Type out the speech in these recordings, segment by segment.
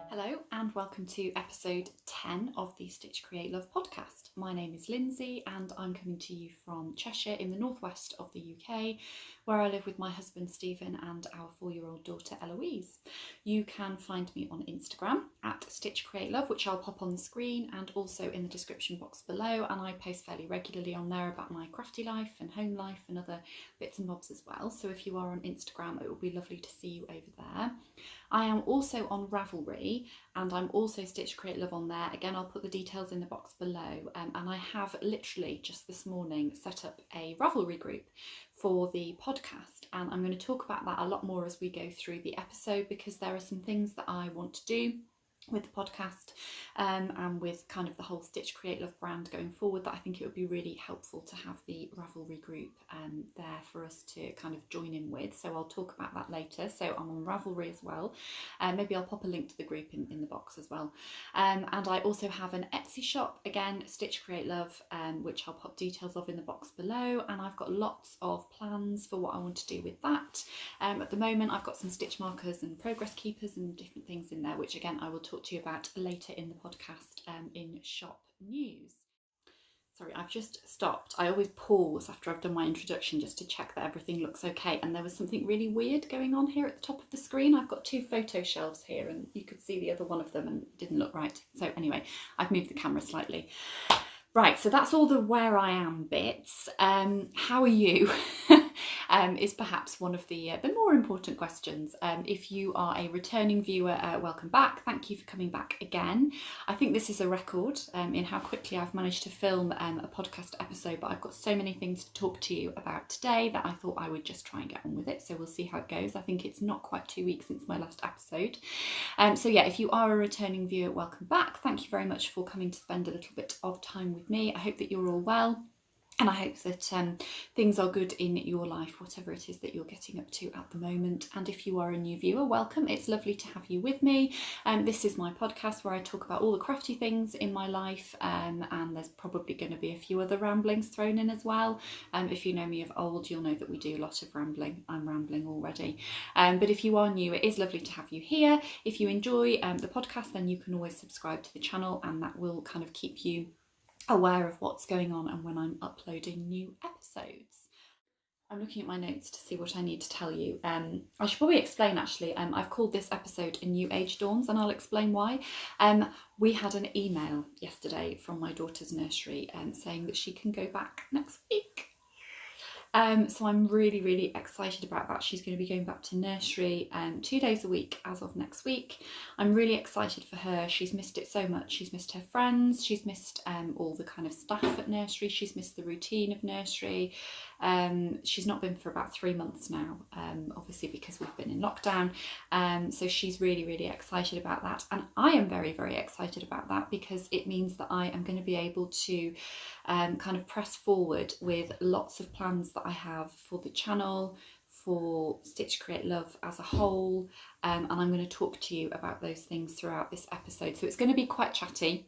Hello and welcome to episode 10 of the Stitch Create Love podcast. My name is Lindsay and I'm coming to you from Cheshire in the northwest of the UK, where I live with my husband Stephen and our 4-year-old daughter Eloise. You can find me on Instagram at Stitch Create Love, which I'll pop on the screen and also in the description box below, and I post fairly regularly on there about my crafty life and home life and other bits and bobs as well. So if you are on Instagram, it will be lovely to see you over there. I am also on Ravelry and I'm also Stitch Create Love on there. Again, I'll put the details in the box below, and I have literally just this morning set up a Ravelry group for the podcast, and I'm going to talk about that a lot more as we go through the episode, because there are some things that I want to do with the podcast and with kind of the whole Stitch Create Love brand going forward, that I think it would be really helpful to have the Ravelry group there for us to kind of join in with. So I'll talk about that later. So I'm on Ravelry as well. Maybe I'll pop a link to the group in the box as well. And I also have an Etsy shop, again, Stitch Create Love, which I'll pop details of in the box below. And I've got lots of plans for what I want to do with that. At the moment, I've got some stitch markers and progress keepers and different things in there, which again, I will talk to you about later in the podcast in shop news. Sorry, I've just stopped. I always pause after I've done my introduction just to check that everything looks okay, and there was something really weird going on here at the top of the screen. I've got 2 photo shelves here and you could see the other one of them and it didn't look right. So anyway, I've moved the camera slightly. Right, so that's all the where I am bits. How are you? Is perhaps one of the more important questions. If you are a returning viewer, welcome back. Thank you for coming back again. I think this is a record in how quickly I've managed to film a podcast episode, but I've got so many things to talk to you about today that I thought I would just try and get on with it. So we'll see how it goes. I think it's not quite 2 weeks since my last episode. So yeah, if you are a returning viewer, welcome back. Thank you very much for coming to spend a little bit of time with me. I hope that you're all well. And I hope that things are good in your life, whatever it is that you're getting up to at the moment. And if you are a new viewer, welcome. It's lovely to have you with me. This is my podcast where I talk about all the crafty things in my life, and there's probably going to be a few other ramblings thrown in as well. If you know me of old, you'll know that we do a lot of rambling. I'm rambling already. But if you are new, it is lovely to have you here. If you enjoy the podcast, then you can always subscribe to the channel, and that will kind of keep you aware of what's going on and when I'm uploading new episodes. I'm looking at my notes to see what I need to tell you. I should probably explain actually, I've called this episode A New Age Dawns, and I'll explain why. We had an email yesterday from my daughter's nursery saying that she can go back next week. So I'm really, really excited about that. She's going to be going back to nursery 2 days a week as of next week. I'm really excited for her. She's missed it so much. She's missed her friends. She's missed all the kind of staff at nursery. She's missed the routine of nursery. She's not been for about 3 months now, obviously because we've been in lockdown. So she's really, really excited about that. And I am very, very excited about that, because it means that I am going to be able to kind of press forward with lots of plans that I have for the channel, for Stitch Create Love as a whole, and I'm going to talk to you about those things throughout this episode. So it's going to be quite chatty.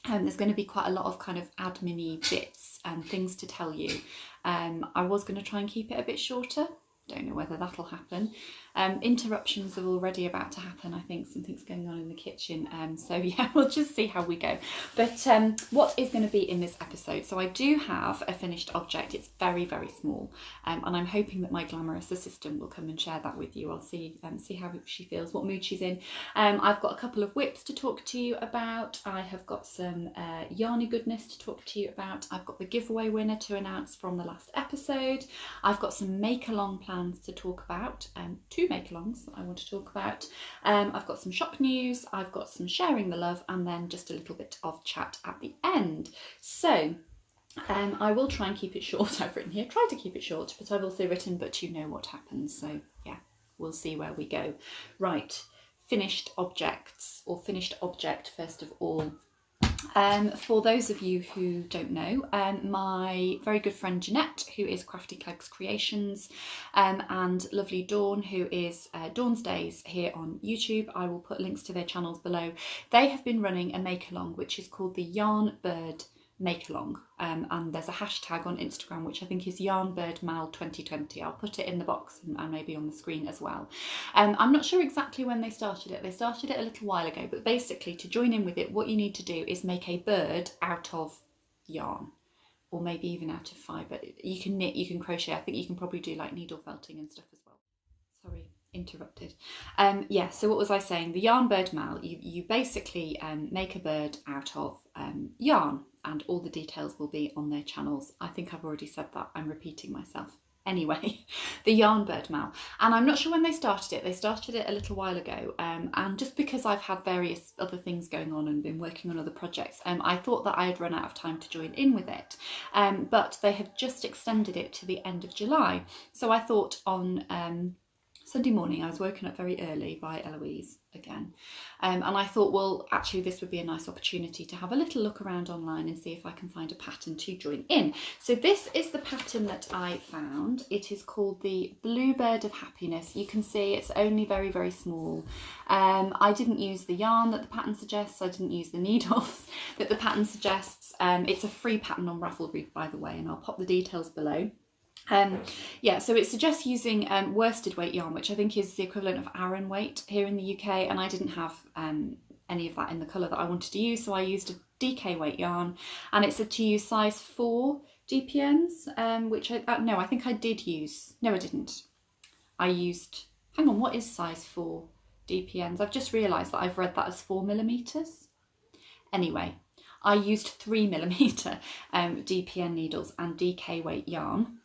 There's going to be quite a lot of kind of admin-y bits and things to tell you. I was going to try and keep it a bit shorter. Don't know whether that'll happen. Interruptions are already about to happen. I think something's going on in the kitchen. So yeah, we'll just see how we go. But what is going to be in this episode? So I do have a finished object. It's very, very small. And I'm hoping that my glamorous assistant will come and share that with you. I'll see how she feels, what mood she's in. I've got a couple of whips to talk to you about. I have got some yarny goodness to talk to you about. I've got the giveaway winner to announce from the last episode. I've got some make-along plans to talk about. Two make-alongs that I want to talk about. I've got some shop news, I've got some sharing the love, and then just a little bit of chat at the end. So I will try and keep it short. I've written here, try to keep it short, but I've also written, but you know what happens. So yeah, we'll see where we go. Right, finished objects, or finished object first of all. For those of you who don't know, my very good friend Jeanette, who is Crafty Clegs Creations, and lovely Dawn, who is Dawn's Days here on YouTube, I will put links to their channels below. They have been running a make-along which is called the Yarnbird make-along, and there's a hashtag on Instagram which I think is Yarnbird MAL 2020. I'll put it in the box and maybe on the screen as well. I'm not sure exactly when they started it. They started it a little while ago, but basically to join in with it, what you need to do is make a bird out of yarn, or maybe even out of fibre. You can knit, you can crochet. I think you can probably do like needle felting and stuff as well. Sorry, interrupted. Yeah, so what was I saying? The Yarnbird MAL, you basically make a bird out of yarn, and all the details will be on their channels. I think I've already said that, I'm repeating myself. Anyway, the Yarnbird MAL, and I'm not sure when they started it. They started it a little while ago, and just because I've had various other things going on and been working on other projects, I thought that I had run out of time to join in with it, but they have just extended it to the end of July. So I thought on Sunday morning, I was woken up very early by Eloise again, and I thought, well, actually this would be a nice opportunity to have a little look around online and see if I can find a pattern to join in. So this is the pattern that I found. It is called the Bluebird of Happiness. You can see it's only very, very small. I didn't use the yarn that the pattern suggests. I didn't use the needles that the pattern suggests. It's a free pattern on Ravelry, by the way, and I'll pop the details below. Yeah, so it suggests using worsted weight yarn, which I think is the equivalent of Aran weight here in the UK, and I didn't have any of that in the colour that I wanted to use, so I used a DK weight yarn, and it said to use size 4 DPNs, which no, I think I did use, no I didn't. I used, hang on, what is size 4 DPNs? I've just realised that I've read that as 4mm. Anyway, I used 3mm DPN needles and DK weight yarn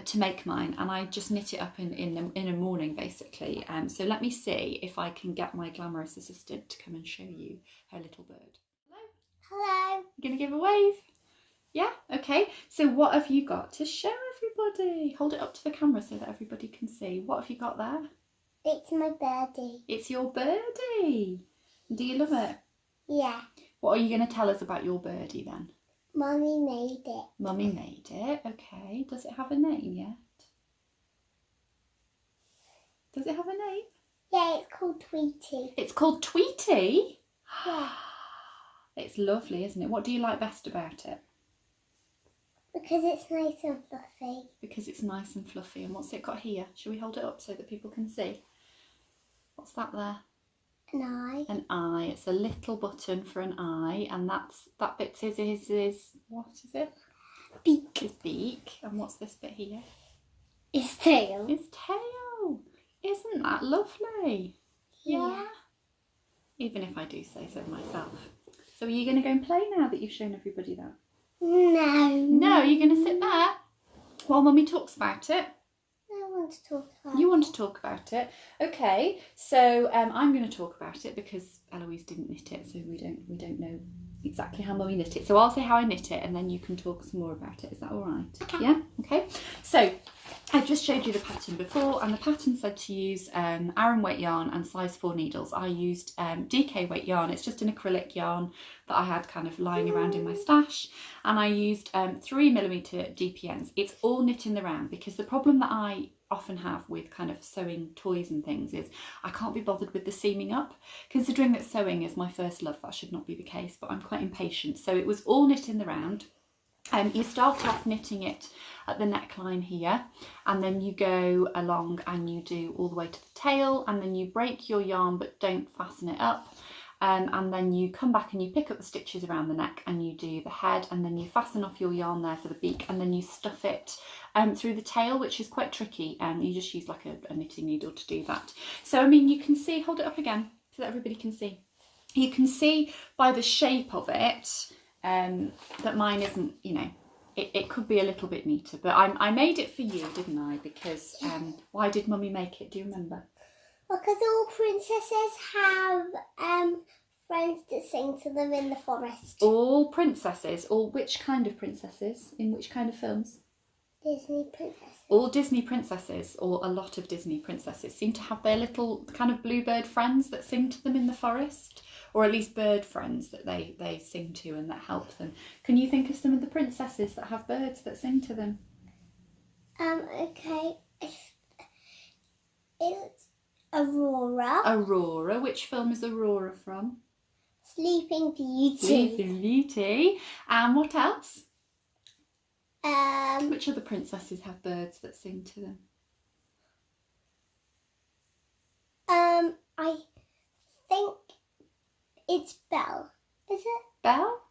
to make mine, and I just knit it up in a morning basically. So let me see if I can get my glamorous assistant to come and show you her little bird. Hello. Hello. You gonna give a wave? Yeah, okay. So what have you got to show everybody? Hold it up to the camera so that everybody can see. What have you got there? It's my birdie. It's your birdie. Do you love it? Yeah. What are you going to tell us about your birdie then? Mummy made it. Mummy made it, okay. Does it have a name yet? Does it have a name? Yeah, it's called Tweety. It's called Tweety? Yeah. It's lovely, isn't it? What do you like best about it? Because it's nice and fluffy. Because it's nice and fluffy. And what's it got here? Shall we hold it up so that people can see? What's that there? An eye. An eye. It's a little button for an eye, and that bit is what is it? Beak. His beak. And what's this bit here? His tail. His tail. Isn't that lovely? Yeah. Even if I do say so myself. So are you going to go and play now that you've shown everybody that? No. No, you're going to sit there while Mummy talks about it. I want to talk about it. You want to talk about it? Okay, so I'm going to talk about it because Eloise didn't knit it, so we don't know exactly how Mummy knit it. So I'll say how I knit it, and then you can talk some more about it. Is that all right? Okay. Yeah. Okay. So I just showed you the pattern before, and the pattern said to use Aran weight yarn and size 4 needles. I used DK weight yarn. It's just an acrylic yarn that I had kind of lying around in my stash. and I used 3mm DPNs. It's all knit in the round, because the problem that I often have with kind of sewing toys and things is I can't be bothered with the seaming up. Considering that sewing is my first love, that should not be the case, but I'm quite impatient. So it was all knit in the round. You start off knitting it at the neckline here, and then you go along and you do all the way to the tail, and then you break your yarn but don't fasten it up. And then you come back and you pick up the stitches around the neck and you do the head, and then you fasten off your yarn there for the beak, and then you stuff it through the tail, which is quite tricky, and you just use like a knitting needle to do that. So I mean, you can see, hold it up again so that everybody can see. You can see by the shape of it that mine isn't, you know, it could be a little bit neater, but I made it for you, didn't I? Because why did Mummy make it? Do you remember? Because all princesses have friends that sing to them in the forest. All princesses, or which kind of princesses? In which kind of films? Disney princesses. All Disney princesses, or a lot of Disney princesses, seem to have their little kind of bluebird friends that sing to them in the forest, or at least bird friends that they sing to and that help them. Can you think of some of the princesses that have birds that sing to them? Okay. It's Aurora. Aurora. Which film is Aurora from? Sleeping Beauty. Sleeping Beauty. And what else? Which other princesses have birds that sing to them? I think it's Belle. Is it? Belle?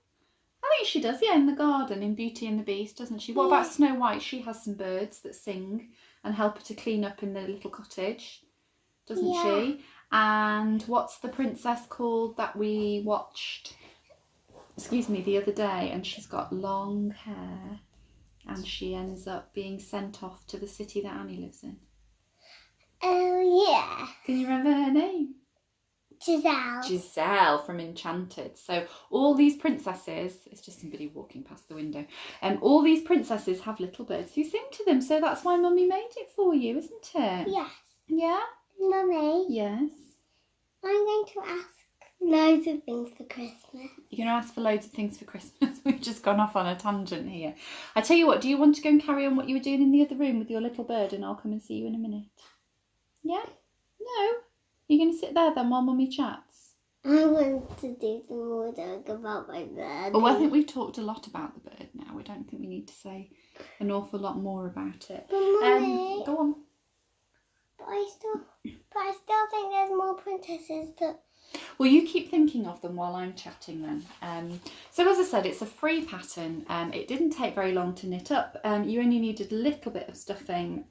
I think she does, yeah, in the garden in Beauty and the Beast, doesn't she? What about Snow White? She has some birds that sing and help her to clean up in the little cottage, doesn't she? And what's the princess called that we watched, the other day, and she's got long hair and she ends up being sent off to the city that Annie lives in? Oh, yeah. Can you remember her name? Giselle. Giselle from Enchanted. So all these princesses, it's just somebody walking past the window, all these princesses have little birds who sing to them, so that's why Mummy made it for you, isn't it? Yes. Yeah? Mummy. Yes? I'm going to ask loads of things for Christmas. You're going to ask for loads of things for Christmas? We've just gone off on a tangent here. I tell you what, do you want to go and carry on what you were doing in the other room with your little bird, and I'll come and see you in a minute? Yeah? No? You're going to sit there then while Mummy chats? I want to do some more talk about my bird. Oh, I think we've talked a lot about the bird now. We don't think we need to say an awful lot more about it. But Mummy, go on. But I still think there's more princesses that... Well, you keep thinking of them while I'm chatting then. So as I said, it's a free pattern. It didn't take very long to knit up. You only needed a little bit of stuffing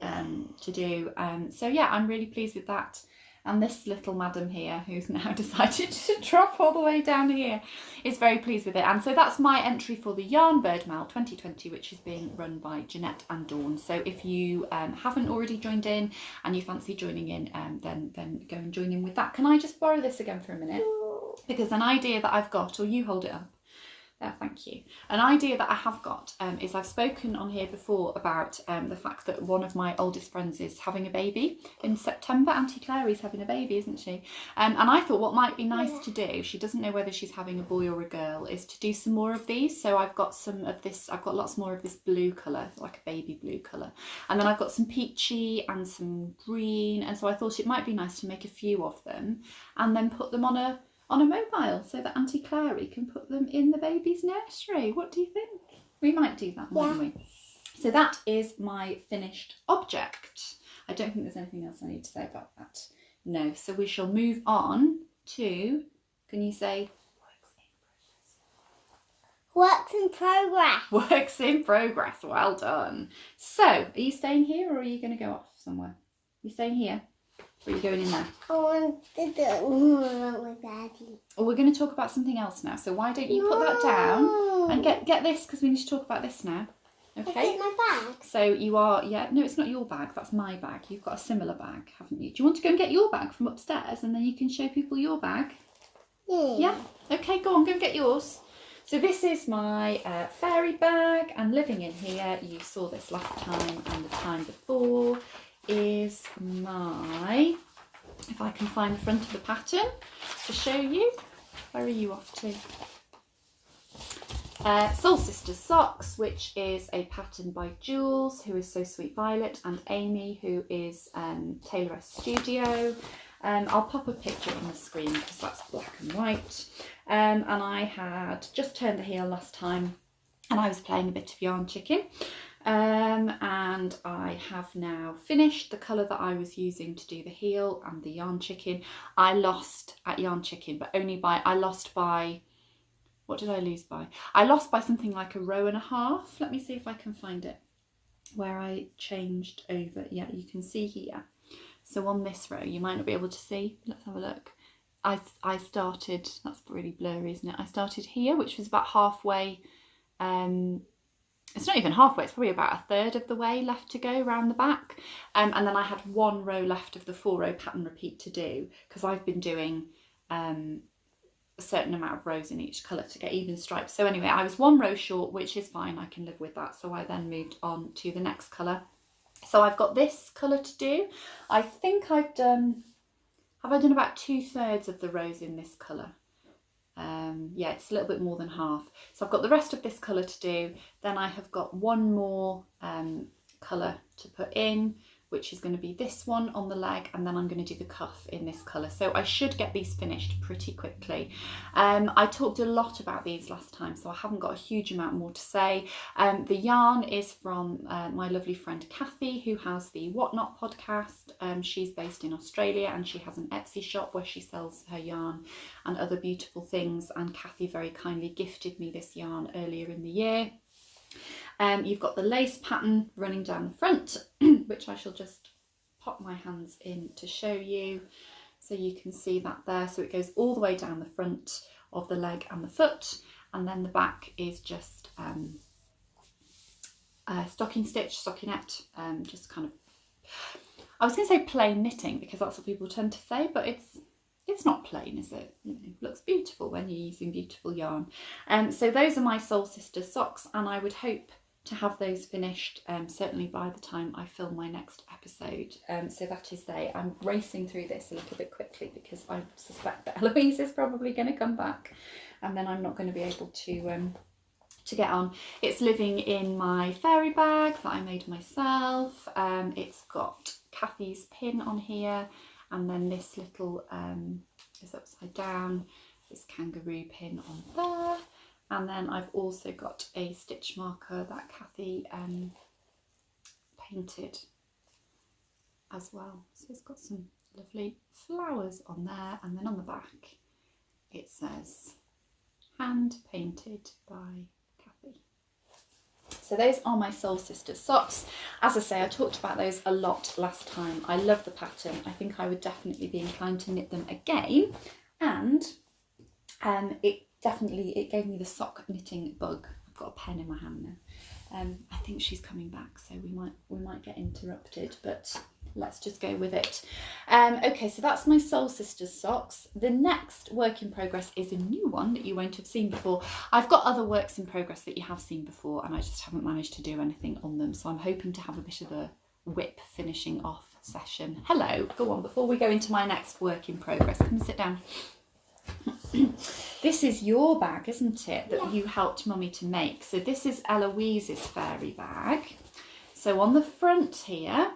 to do. So yeah, I'm really pleased with that. And this little madam here, who's now decided to drop all the way down here, is very pleased with it. And so that's my entry for the Yarnbird MAL 2020, which is being run by Jeanette and Dawn. So if you haven't already joined in and you fancy joining in, then go and join in with that. Can I just borrow this again for a minute? Because an idea that I've got, or you hold it up. There, thank you. An idea that I have got is I've spoken on here before about the fact that one of my oldest friends is having a baby in September. Auntie Clary's having a baby, isn't she? And I thought what might be nice to do, she doesn't know whether she's having a boy or a girl, is to do some more of these. So I've got some of this, I've got lots more of this blue colour, like a baby blue colour. And then I've got some peachy and some green. And so I thought it might be nice to make a few of them and then put them on a mobile so that Auntie Clary can put them in the baby's nursery. What do you think? We might do that, mightn't we? So that is my finished object. I don't think there's anything else I need to say about that. No, so we shall move on to, can you say works in progress? Works in progress, well done. So, are you staying here or are you going to go off somewhere? You staying here? Or are you going in there? I want to do more with Daddy. Well, we're going to talk about something else now. So why don't you put that down and get this, because we need to talk about this now. Okay? Is it my bag? So you are, no, it's not your bag. That's my bag. You've got a similar bag, haven't you? Do you want to go and get your bag from upstairs and then you can show people your bag? Yeah. Yeah? Okay, go on, go and get yours. So this is my fairy bag, and living in here, you saw this last time and the time before, is my, if I can find the front of the pattern to show you. Where are you off to? Soul Sisters Socks, which is a pattern by Jules, who is So Sweet Violet, and Amy, who is Taylor S Studio. I'll pop a picture on the screen because that's black and white. And I had just turned the heel last time and I was playing a bit of Yarn Chicken. And I have now finished the colour that I was using to do the heel and the Yarn Chicken. I lost at Yarn Chicken, but only by, what did I lose by? I lost by something like a row and a half. Let me see if I can find it where I changed over. Yeah, you can see here. So on this row, you might not be able to see. Let's have a look. I started, that's really blurry, isn't it? I started here, which was about halfway. It's not even halfway, it's probably about a third of the way left to go around the back. And then I had 1 row left of the 4-row pattern repeat to do, because I've been doing a certain amount of rows in each colour to get even stripes. So anyway, I was 1 row short, which is fine, I can live with that. So I then moved on to the next colour. So I've got this colour to do. I think I've done, have I done about 2/3 of the rows in this colour? Yeah, it's a little bit more than half. So I've got the rest of this colour to do. Then I have got 1 more colour to put in, which is going to be this one on the leg, and then I'm going to do the cuff in this colour. So I should get these finished pretty quickly. I talked a lot about these last time, so I haven't got a huge amount more to say. The yarn is from my lovely friend Kathy, who has the Whatnot podcast. She's based in Australia and she has an Etsy shop where she sells her yarn and other beautiful things, and Kathy very kindly gifted me this yarn earlier in the year. You've got the lace pattern running down the front, which I shall just pop my hands in to show you so you can see that there. So it goes all the way down the front of the leg and the foot, and then the back is just stocking stitch, stockinette, just kind of, I was going to say plain knitting because that's what people tend to say, but it's not plain, is it? It looks beautiful when you're using beautiful yarn. So those are my Soul Sisters socks, and I would hope to have those finished certainly by the time I film my next episode. So that is they. I'm racing through this a little bit quickly because I suspect that Eloise is probably going to come back and then I'm not going to be able to get on. It's living in my fairy bag that I made myself. It's got Kathy's pin on here, and then this little is upside down, this kangaroo pin on there. And then I've also got a stitch marker that Kathy painted as well. So it's got some lovely flowers on there, and then on the back it says hand painted by Kathy. So those are my Soul Sisters socks. As I say, I talked about those a lot last time. I love the pattern. I think I would definitely be inclined to knit them again, and it gave me the sock knitting bug. I've got a pen in my hand now. I think she's coming back, so we might get interrupted, but let's just go with it. Okay, so that's my Soul Sisters socks. The next work in progress is a new one that you won't have seen before. I've got other works in progress that you have seen before, and I just haven't managed to do anything on them, so I'm hoping to have a bit of a whip finishing off session. Hello, go on, before we go into my next work in progress, come and sit down. This is your bag, isn't it, that you helped Mummy to make? So this is Eloise's fairy bag. So on the front here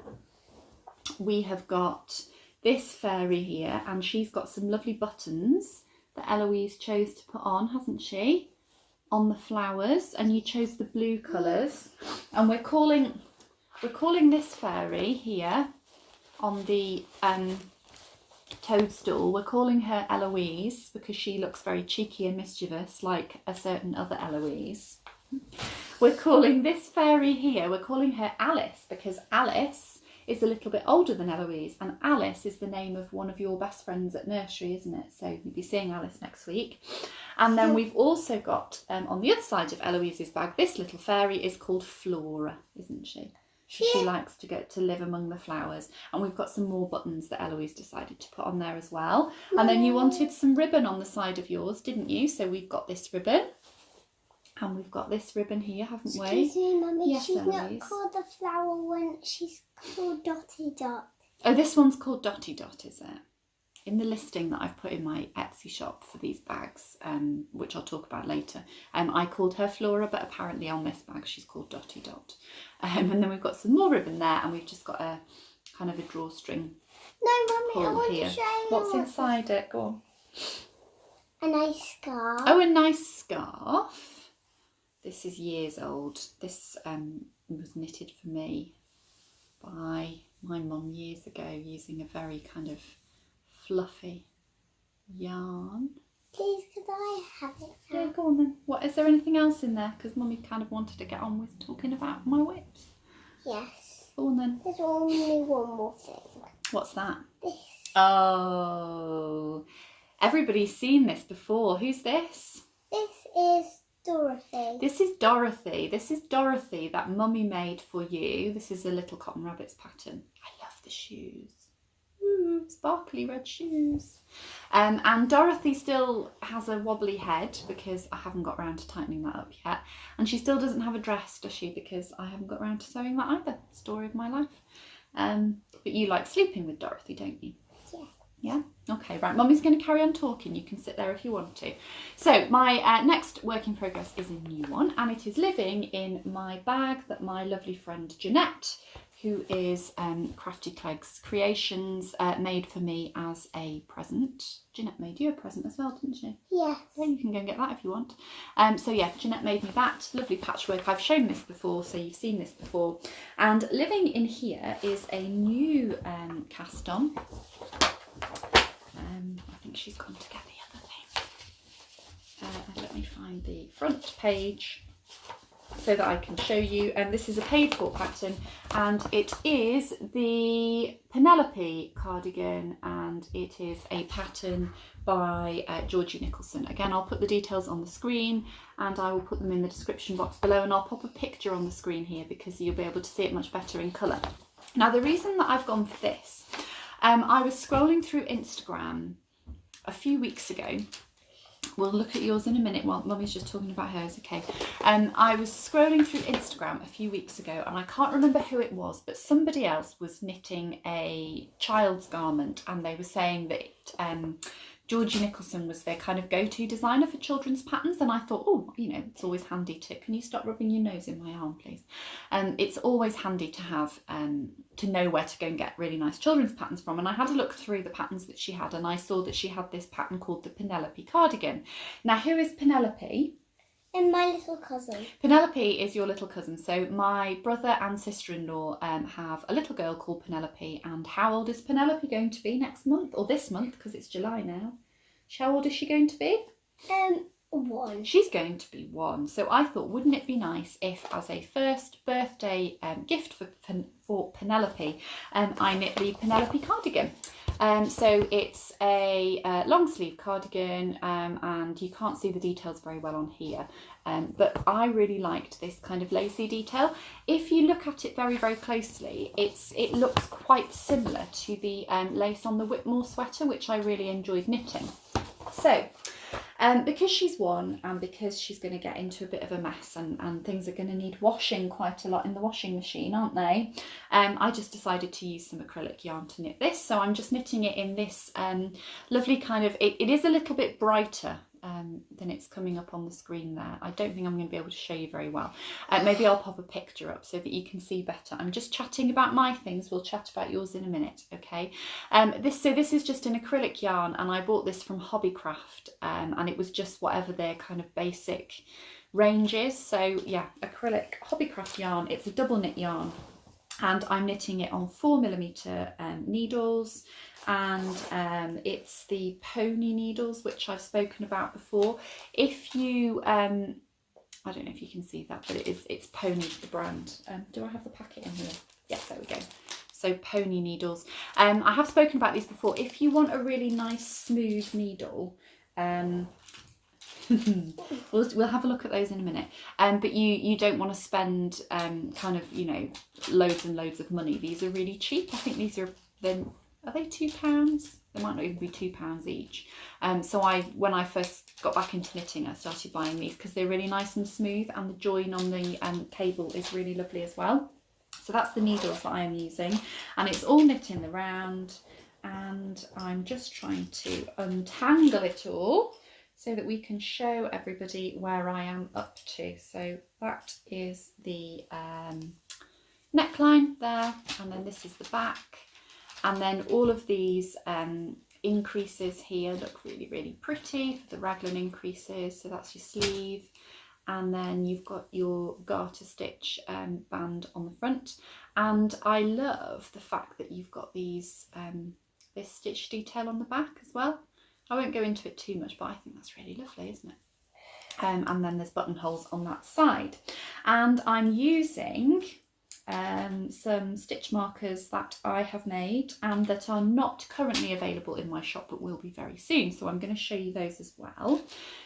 we have got this fairy here, and she's got some lovely buttons that Eloise chose to put on, hasn't she, on the flowers, and you chose the blue colours, and we're calling this fairy here on the toadstool, we're calling her Eloise because she looks very cheeky and mischievous like a certain other Eloise. We're calling this fairy here, we're calling her Alice because Alice is a little bit older than Eloise, and Alice is the name of one of your best friends at nursery, isn't it? So you'll be seeing Alice next week. And then we've also got on the other side of Eloise's bag, this little fairy is called Flora, isn't she? She likes to get to live among the flowers. And we've got some more buttons that Eloise decided to put on there as well. And then you wanted some ribbon on the side of yours, didn't you? So we've got this ribbon. And we've got this ribbon here, haven't we? Excuse me, Mummy, yes, she's Eloise. not called the flower one, she's called Dotty Dot. Oh, this one's called Dotty Dot, is it? in the listing that I've put in my Etsy shop for these bags, which I'll talk about later, I called her Flora, but apparently on this bag she's called Dotty Dot. And then we've got some more ribbon there, and we've just got a kind of a drawstring. No, Mummy, I want here. to show you. What's inside it? Go on. A nice scarf. Oh, a nice scarf. This is years old. This was knitted for me by my mum years ago using a very kind of fluffy yarn. Please, could I have it now? Yeah, go on then. What, is there anything else in there? Because Mummy kind of wanted to get on with talking about my whips. Yes. Go on then. There's only one more thing. What's that? This. Oh, everybody's seen this before. Who's this? This is Dorothy. This is Dorothy. This is Dorothy that Mummy made for you. This is a little cotton rabbits pattern. I love the shoes. Sparkly red shoes. And Dorothy still has a wobbly head because I haven't got around to tightening that up yet. And she still doesn't have a dress, does she? Because I haven't got around to sewing that either. Story of my life. But you like sleeping with Dorothy, don't you? Yeah. Yeah? Okay, right. Mummy's going to carry on talking. You can sit there if you want to. So my next work in progress is a new one, and it is living in my bag that my lovely friend Jeanette, who is Crafty Clegs Creations, made for me as a present. Jeanette made you a present as well, didn't she? Yes. Yeah, you can go and get that if you want. So yeah, Jeanette made me that. Lovely patchwork. I've shown this before, so you've seen this before. And living in here is a new cast on. I think she's gone to get the other thing. Let me find the front page so that I can show you. And this is a paid for pattern, and it is the Penelope cardigan, and it is a pattern by Georgie Nicholson. Again, I'll put the details on the screen, and I will put them in the description box below, and I'll pop a picture on the screen here because you'll be able to see it much better in colour. Now, the reason that I've gone for this, I was scrolling through Instagram a few weeks ago. We'll look at yours in a minute while Mummy's just talking about hers, okay? I was scrolling through Instagram a few weeks ago, and I can't remember who it was, but somebody else was knitting a child's garment, and they were saying that Georgie Nicholson was their kind of go-to designer for children's patterns, and I thought, oh, you know, it's always handy to... Can you stop rubbing your nose in my arm, please? It's always handy to have, to know where to go and get really nice children's patterns from. And I had a look through the patterns that she had, and I saw that she had this pattern called the Penelope cardigan. Now, who is Penelope? And my little cousin. Penelope is your little cousin. So my brother and sister-in-law have a little girl called Penelope. And how old is Penelope going to be next month? Or this month, because it's July now. How old is she going to be? 1. She's going to be 1. So I thought, wouldn't it be nice if, as a first birthday gift for Penelope, I knit the Penelope cardigan. So it's a long sleeve cardigan, and you can't see the details very well on here, but I really liked this kind of lacy detail. If you look at it very, very closely, it looks quite similar to the lace on the Whitmore sweater, which I really enjoyed knitting. So because she's 1, and because she's going to get into a bit of a mess, and things are going to need washing quite a lot in the washing machine, aren't they? I just decided to use some acrylic yarn to knit this. So I'm just knitting it in this lovely kind of, it is a little bit brighter than it's coming up on the screen there. I don't think I'm going to be able to show you very well. Maybe I'll pop a picture up so that you can see better. I'm just chatting about my things. We'll chat about yours in a minute, okay? This is just an acrylic yarn, and I bought this from Hobbycraft, and it was just whatever their kind of basic range is. So yeah, acrylic Hobbycraft yarn. It's a double knit yarn, and I'm knitting it on 4mm needles, and it's the pony needles, which I've spoken about before. If you I don't know if you can see that, but it's Pony, the brand. Do I have the packet in here? Yes, there we go. So pony needles. I have spoken about these before. If you want a really nice smooth needle, we'll have a look at those in a minute, but you don't want to spend kind of, you know, loads and loads of money. These are really cheap. I think these are they £2? They might not even be £2 each. So when I first got back into knitting, I started buying these because they're really nice and smooth, and the join on the cable is really lovely as well. So that's the needles that I am using, and it's all knit in the round. and I'm just trying to untangle it all so that we can show everybody where I am up to. So that is the neckline there, and then this is the back, and then all of these increases here look really, really pretty for the raglan increases. So that's your sleeve, and then you've got your garter stitch band on the front, and I love the fact that you've got these this stitch detail on the back as well. I won't go into it too much, but I think that's really lovely, isn't it? And then there's buttonholes on that side, and I'm using some stitch markers that I have made and that are not currently available in my shop but will be very soon, so I'm going to show you those as well.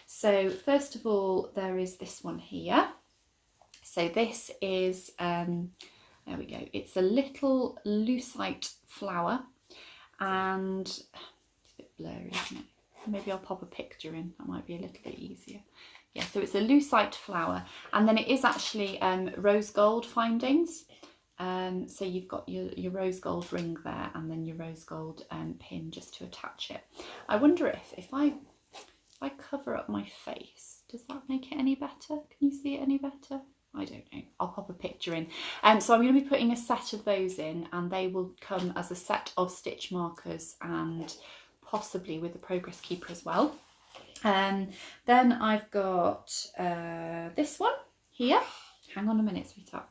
So first of all, there is this one here. So this is there we go, it's a little lucite flower, and it's a bit blurry, isn't it? Maybe I'll pop a picture in, that might be a little bit easier. Yeah, so it's a lucite flower, and then it is actually rose gold findings. So you've got your rose gold ring there, and then your rose gold pin just to attach it. I wonder if I cover up my face, does that make it any better? Can you see it any better? I don't know. I'll pop a picture in. So I'm going to be putting a set of those in, and they will come as a set of stitch markers and possibly with the progress keeper as well. Then I've got this one here. Hang on a minute, sweetheart.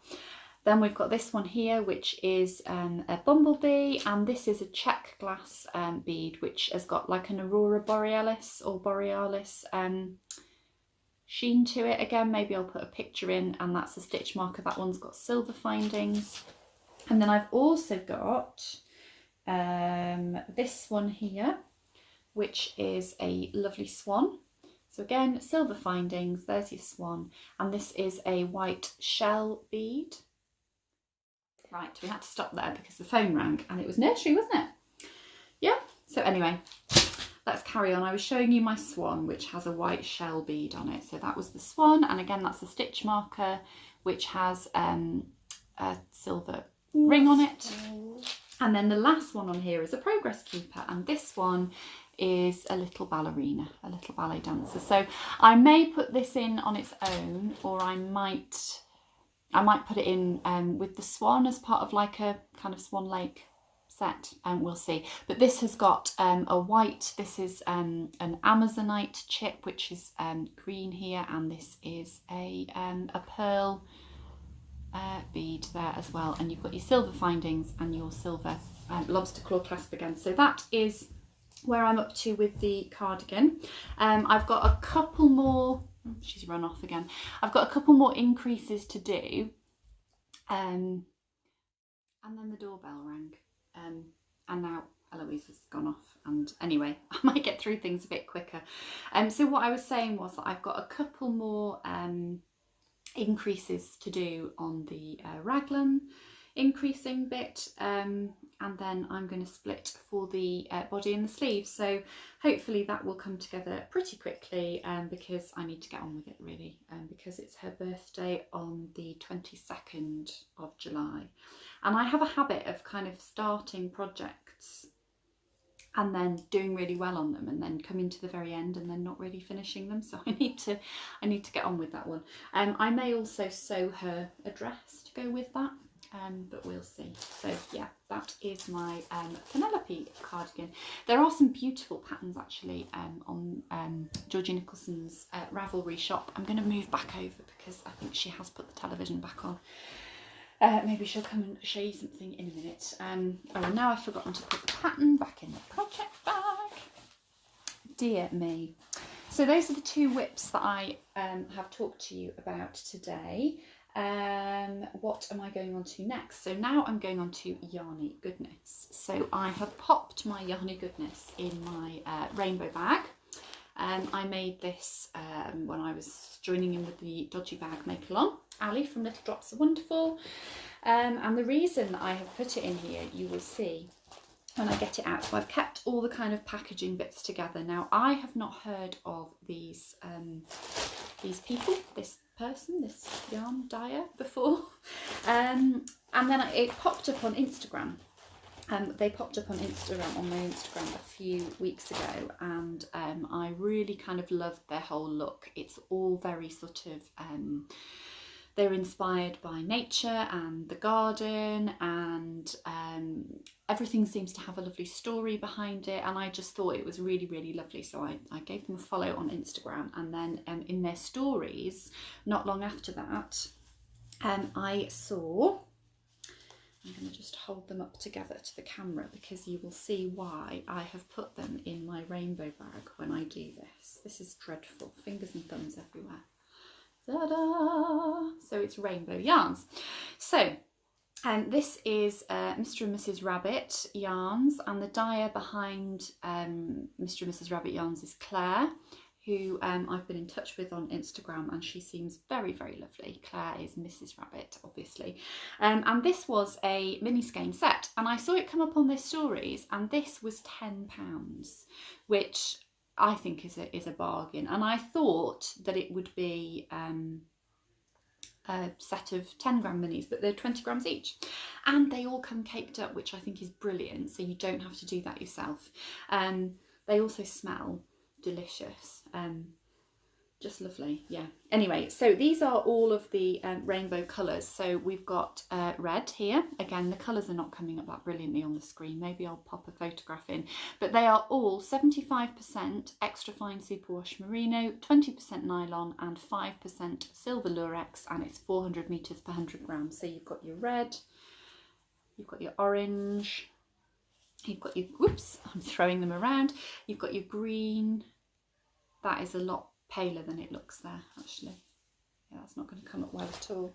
Then we've got this one here, which is a Bumble Bee, and this is a check glass bead, which has got like an Aurora Borealis or Borealis sheen to it. Again, maybe I'll put a picture in, and that's a stitch marker. That one's got silver findings. And then I've also got this one here, which is a lovely swan. So again, silver findings, there's your swan, and this is a white shell bead. Right, we had to stop there because the phone rang, and it was nursery, wasn't it? Yeah, so anyway, let's carry on. I was showing you my swan, which has a white shell bead on it. So that was the swan, and again, that's a stitch marker, which has a silver ring on it. And then the last one on here is a progress keeper, and this one is a little ballerina, a little ballet dancer. So I may put this in on its own, or I might put it in with the swan as part of like a kind of Swan Lake set, and we'll see. But this has got a white, this is an Amazonite chip, which is green here, and this is a pearl bead there as well, and you've got your silver findings and your silver lobster claw clasp again. So that is where I'm up to with the cardigan. I've got a couple more, she's run off again, I've got a couple more increases to do, and then the doorbell rang, and now Eloise has gone off, and anyway, I might get through things a bit quicker. So what I was saying was that I've got a couple more increases to do on the raglan increasing bit, and then I'm going to split for the body and the sleeves. So hopefully that will come together pretty quickly, because I need to get on with it really, because it's her birthday on the 22nd of July, and I have a habit of kind of starting projects and then doing really well on them, and then coming to the very end and then not really finishing them. So I need to get on with that one. I may also sew her a dress to go with that, but we'll see. So yeah, that is my Penelope cardigan. There are some beautiful patterns actually on Georgie Nicholson's Ravelry shop. I'm going to move back over because I think she has put the television back on. Maybe she'll come and show you something in a minute. Oh, now I've forgotten to put the pattern back in the project bag. Dear me. So those are the two whips that I have talked to you about today. What am I going on to next? So now I'm going on to Yarny Goodness. So I have popped my Yarny Goodness in my rainbow bag. I made this when I was joining in with the dodgy bag make along, Ali from Little Drops of Wonderful, and the reason that I have put it in here, you will see when I get it out. So I've kept all the kind of packaging bits together. Now I have not heard of these people, this person, this yarn dyer before, and then it popped up on Instagram. They popped up on Instagram, on my Instagram a few weeks ago, and I really kind of loved their whole look. It's all very sort of, they're inspired by nature and the garden, and everything seems to have a lovely story behind it, and I just thought it was really, really lovely. So I gave them a follow on Instagram, and then in their stories, not long after that, I saw... I'm going to just hold them up together to the camera because you will see why I have put them in my rainbow bag when I do this. This is dreadful. Fingers and thumbs everywhere. Ta-da! So it's rainbow yarns. So this is Mr. and Mrs. Rabbit yarns, and the dyer behind Mr. and Mrs. Rabbit yarns is Claire, who I've been in touch with on Instagram, and she seems very, very lovely. Claire is Mrs. Rabbit, obviously. And this was a mini skein set, and I saw it come up on their stories, and this was £10, which I think is a bargain. And I thought that it would be a set of 10 gram minis, but they're 20 grams each, and they all come caked up, which I think is brilliant, so you don't have to do that yourself. They also smell delicious, just lovely. Yeah, anyway, so these are all of the rainbow colours. So we've got red here. Again, the colours are not coming up that brilliantly on the screen, maybe I'll pop a photograph in, but they are all 75% extra fine superwash merino, 20% nylon and 5% silver lurex, and it's 400 meters per 100 grams. So you've got your red, you've got your orange, you've got your, whoops, I'm throwing them around, you've got your green. That is a lot paler than it looks there, actually. Yeah, that's not going to come up well at all.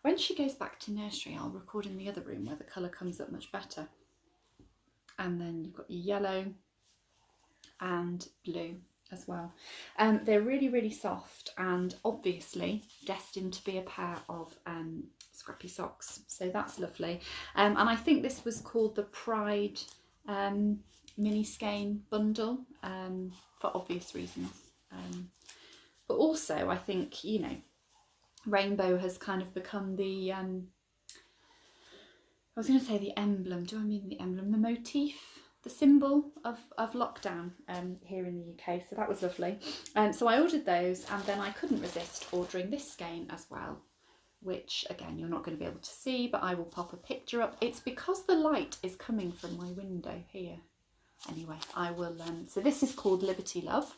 When she goes back to nursery, I'll record in the other room where the colour comes up much better. And then you've got your yellow and blue as well. They're really, really soft, and obviously destined to be a pair of scrappy socks. So that's lovely. And I think this was called the Pride mini skein bundle, for obvious reasons, but also I think, you know, rainbow has kind of become the I was going to say the emblem, do I mean the emblem, the motif, the symbol of lockdown here in the UK, so that was lovely. So I ordered those, and then I couldn't resist ordering this skein as well, which again you're not going to be able to see, but I will pop a picture up. It's because the light is coming from my window here. Anyway, I will, so this is called Liberty Love,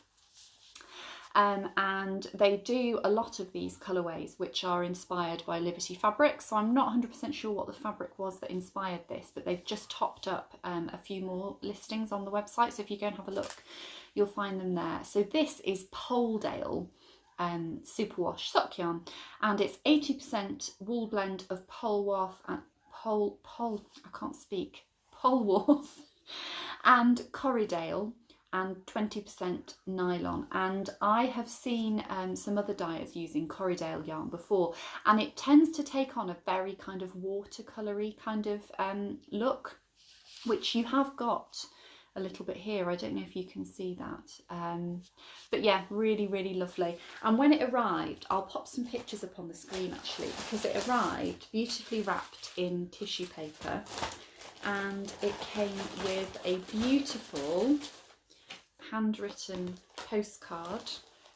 and they do a lot of these colourways which are inspired by Liberty fabrics, so I'm not 100% sure what the fabric was that inspired this, but they've just topped up a few more listings on the website, so if you go and have a look you'll find them there. So this is Poledale superwash sock yarn, and it's 80% wool blend of polwarth and polwarth and Corriedale, and 20% nylon. And I have seen some other dyers using Corriedale yarn before, and it tends to take on a very kind of watercolory kind of look, which you have got a little bit here. I don't know if you can see that, but yeah, really, really lovely. And when it arrived, I'll pop some pictures up on the screen actually, because it arrived beautifully wrapped in tissue paper, and it came with a beautiful handwritten postcard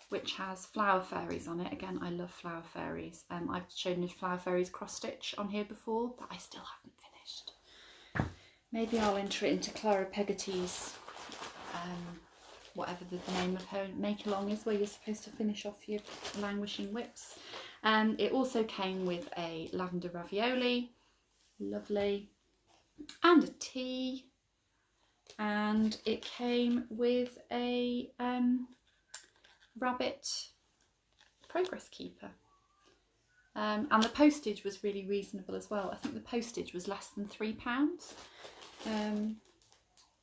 which has flower fairies on it. Again, I love flower fairies. I've shown you flower fairies cross stitch on here before, but I still haven't finished. Maybe I'll enter it into Clara Peggotty's whatever the name of her make along is, where you're supposed to finish off your languishing whips. It also came with a lavender ravioli, lovely, and a tea, and it came with a rabbit progress keeper, and the postage was really reasonable as well. I think the postage was less than £3,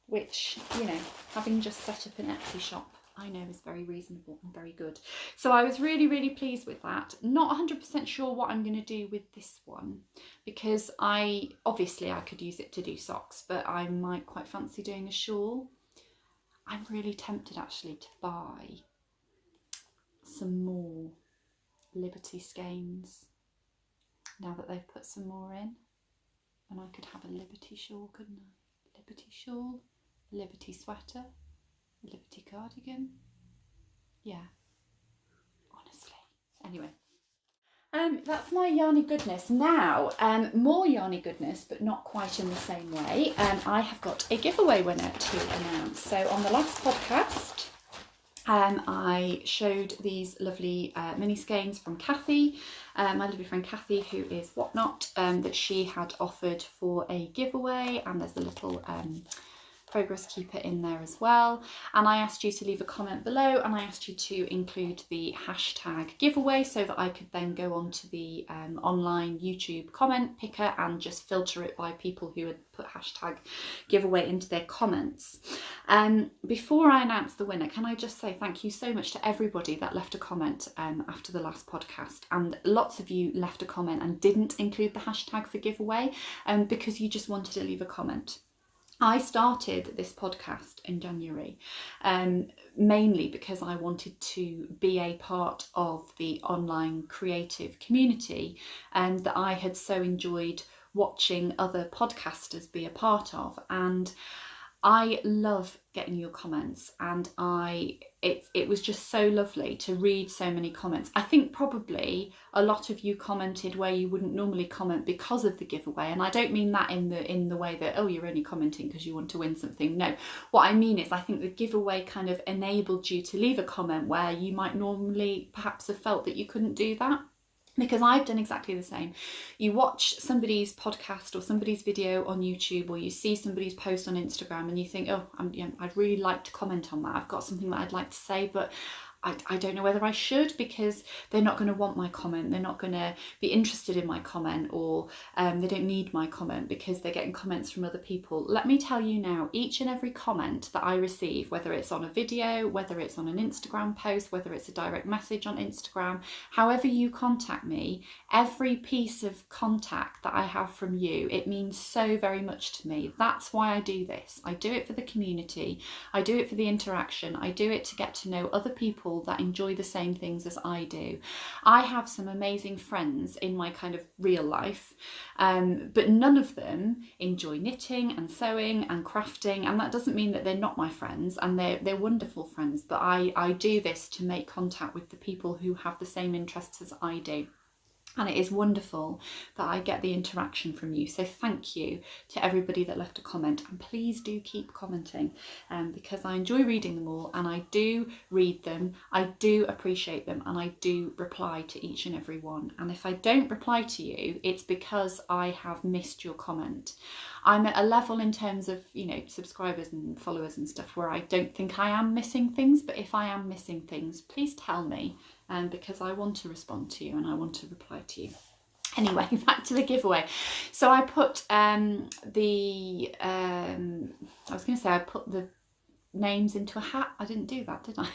which, you know, having just set up an Etsy shop, I know is very reasonable and very good. So I was really, really pleased with that. Not 100% sure what I'm going to do with this one, because obviously I could use it to do socks, but I might quite fancy doing a shawl. I'm really tempted actually to buy some more Liberty skeins now that they've put some more in. And I could have a Liberty shawl, couldn't I? Liberty shawl, a Liberty sweater, a Liberty cardigan. Yeah, honestly. Anyway. That's my yarny goodness. Now, more yarny goodness, but not quite in the same way. I have got a giveaway winner to announce. So on the last podcast, I showed these lovely mini skeins from Kathy, my lovely friend Kathy, who is Whatnot, that she had offered for a giveaway, and there's a little progress keeper in there as well. And I asked you to leave a comment below, and I asked you to include the hashtag giveaway so that I could then go on to the online YouTube comment picker and just filter it by people who had put hashtag giveaway into their comments. Before I announce the winner, can I just say thank you so much to everybody that left a comment after the last podcast, and lots of you left a comment and didn't include the hashtag for giveaway because you just wanted to leave a comment. I started this podcast in January mainly because I wanted to be a part of the online creative community that I had so enjoyed watching other podcasters be a part of. And I love getting your comments, and it was just so lovely to read so many comments. I think probably a lot of you commented where you wouldn't normally comment because of the giveaway, and I don't mean that in the way that, oh, you're only commenting because you want to win something. No, what I mean is I think the giveaway kind of enabled you to leave a comment where you might normally perhaps have felt that you couldn't do that. Because I've done exactly the same. You watch somebody's podcast or somebody's video on YouTube, or you see somebody's post on Instagram, and you think, oh, I'd really like to comment on that. I've got something that I'd like to say, but I don't know whether I should, because they're not going to want my comment. They're not going to be interested in my comment, or they don't need my comment because they're getting comments from other people. Let me tell you now, each and every comment that I receive, whether it's on a video, whether it's on an Instagram post, whether it's a direct message on Instagram, however you contact me, every piece of contact that I have from you, it means so very much to me. That's why I do this. I do it for the community. I do it for the interaction. I do it to get to know other people that enjoy the same things as I do. I have some amazing friends in my kind of real life, but none of them enjoy knitting and sewing and crafting, and that doesn't mean that they're not my friends, and they're wonderful friends, but I do this to make contact with the people who have the same interests as I do. And it is wonderful that I get the interaction from you. So thank you to everybody that left a comment. And please do keep commenting because I enjoy reading them all, and I do read them. I do appreciate them, and I do reply to each and every one. And if I don't reply to you, it's because I have missed your comment. I'm at a level in terms of, subscribers and followers and stuff where I don't think I am missing things. But if I am missing things, please tell me. Because I want to respond to you and I want to reply to you. Anyway, back to the giveaway. So I put I put the names into a hat. I didn't do that, did I?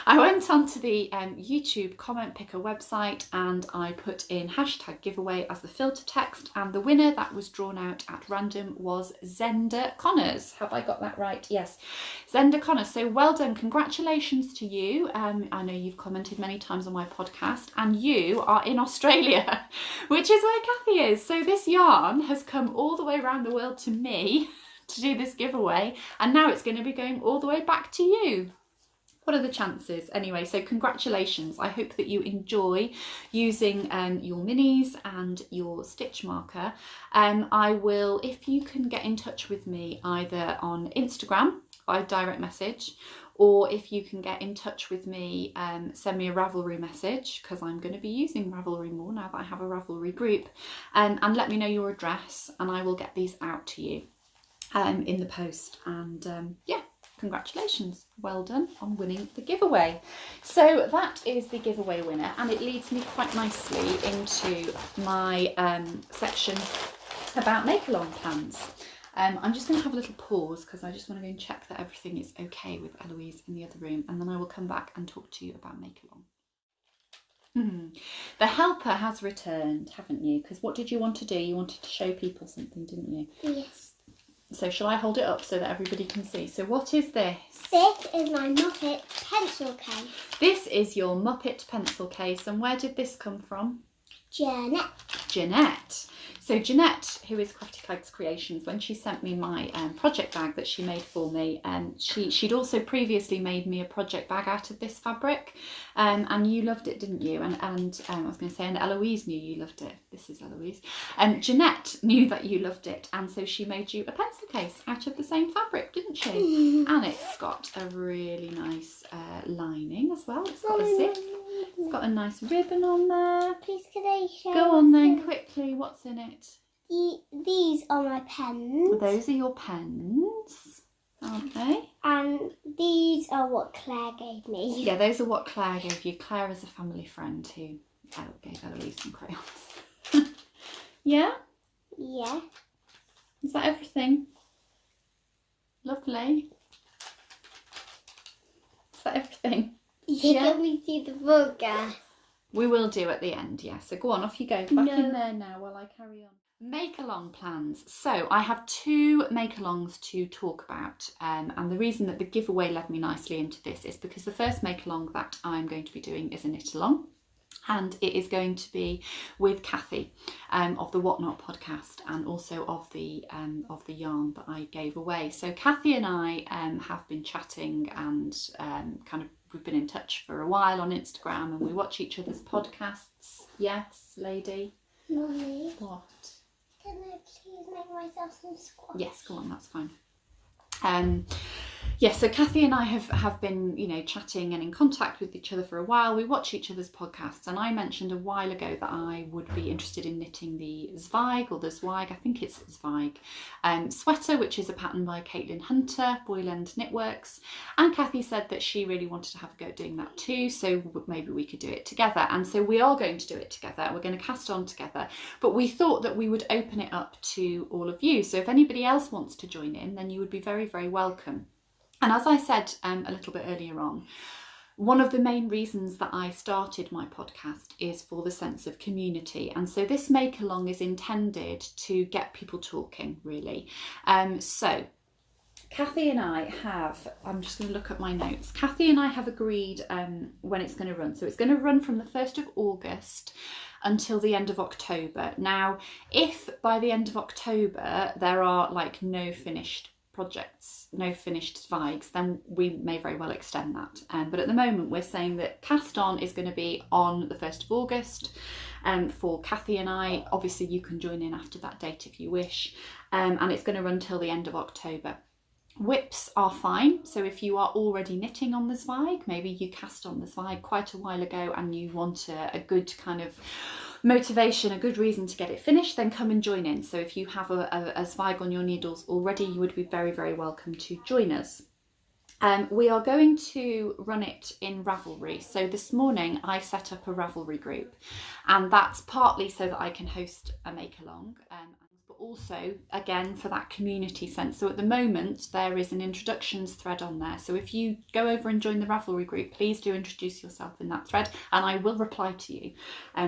I went onto the YouTube comment picker website, and I put in hashtag giveaway as the filter text, and the winner that was drawn out at random was Zenda Connors. Have I got that right? Yes, Zenda Connors. So well done, congratulations to you. I know you've commented many times on my podcast, and you are in Australia, which is where Kathy is. So this yarn has come all the way around the world to me to do this giveaway, and now it's going to be going all the way back to you. What are the chances? Anyway, so congratulations. I hope that you enjoy using your minis and your stitch marker. I will, if you can get in touch with me either on Instagram by direct message, or if you can get in touch with me, send me a Ravelry message, because I'm going to be using Ravelry more now that I have a Ravelry group, and let me know your address, and I will get these out to you in the post. And yeah, congratulations, well done on winning the giveaway. So that is the giveaway winner, and it leads me quite nicely into my section about make-along plans. I'm just going to have a little pause because I just want to go and check that everything is okay with Eloise in the other room, and then I will come back and talk to you about make-along. The helper has returned, haven't you? Because what did you want to do? You wanted to show people something, didn't you? Yes. So shall I hold it up so that everybody can see? So what is this? This is my Muppet pencil case. This is your Muppet pencil case, and where did this come from? Jeanette. Jeanette. So Jeanette, who is Crafty Clags Creations, when she sent me my project bag that she made for me, she'd also previously made me a project bag out of this fabric, and you loved it, didn't you? And I was going to say, and Eloise knew you loved it. This is Eloise. Jeanette knew that you loved it, and so she made you a pencil case out of the same fabric, didn't she? And it's got a really nice lining as well. It's got a zip. It's got a nice ribbon on there. Please, can I show? Go on then, quickly. What's in it? These are my pens. Those are your pens. Okay. And these are what Claire gave me. Yeah, those are what Claire gave you. Claire is a family friend who gave Eloise some crayons. Yeah? Yeah. Is that everything? Lovely. Is that everything? Yeah. Can we see the photograph? We will do at the end, yeah. So go on, off you go. Back in there now while I carry on. Make-along plans. So I have 2 make-alongs to talk about, and the reason that the giveaway led me nicely into this is because the first make-along that I'm going to be doing is a knit-along, and it is going to be with Kathy of the Whatnot podcast, and also of the yarn that I gave away. So Kathy and I have been chatting, and we've been in touch for a while on Instagram, and we watch each other's podcasts. Yes, lady? Mommy. What? Can I please make myself some squash? Yes, go on, that's fine. Yes, so Kathy and I have been, chatting and in contact with each other for a while. We watch each other's podcasts, and I mentioned a while ago that I would be interested in knitting the Zweig, or the Zweig, I think it's Zweig, sweater, which is a pattern by Caitlin Hunter, Boyland Knitworks. And Kathy said that she really wanted to have a go at doing that too, so maybe we could do it together. And so we are going to do it together. We're going to cast on together, but we thought that we would open it up to all of you. So if anybody else wants to join in, then you would be very, very welcome. And as I said a little bit earlier on, one of the main reasons that I started my podcast is for the sense of community. And so this make-along is intended to get people talking, really. So Kathy and I have, I'm just going to look at my notes. Kathy and I have agreed when it's going to run. So it's going to run from the 1st of August until the end of October. Now, if by the end of October there are no finished projects, no finished Zweigs, then we may very well extend that. But at the moment we're saying that cast on is going to be on the 1st of August for Kathy and I. Obviously you can join in after that date if you wish, and it's going to run till the end of October. Whips are fine, so if you are already knitting on the Zweig, maybe you cast on the Zweig quite a while ago and you want a good kind of motivation, a good reason to get it finished, then come and join in. So if you have a Zweig on your needles already, you would be very, very welcome to join us. We are going to run it in Ravelry. So this morning I set up a Ravelry group, and that's partly so that I can host a make-along, but also again for that community sense. So at the moment there is an introductions thread on there, so if you go over and join the Ravelry group, please do introduce yourself in that thread, and I will reply to you,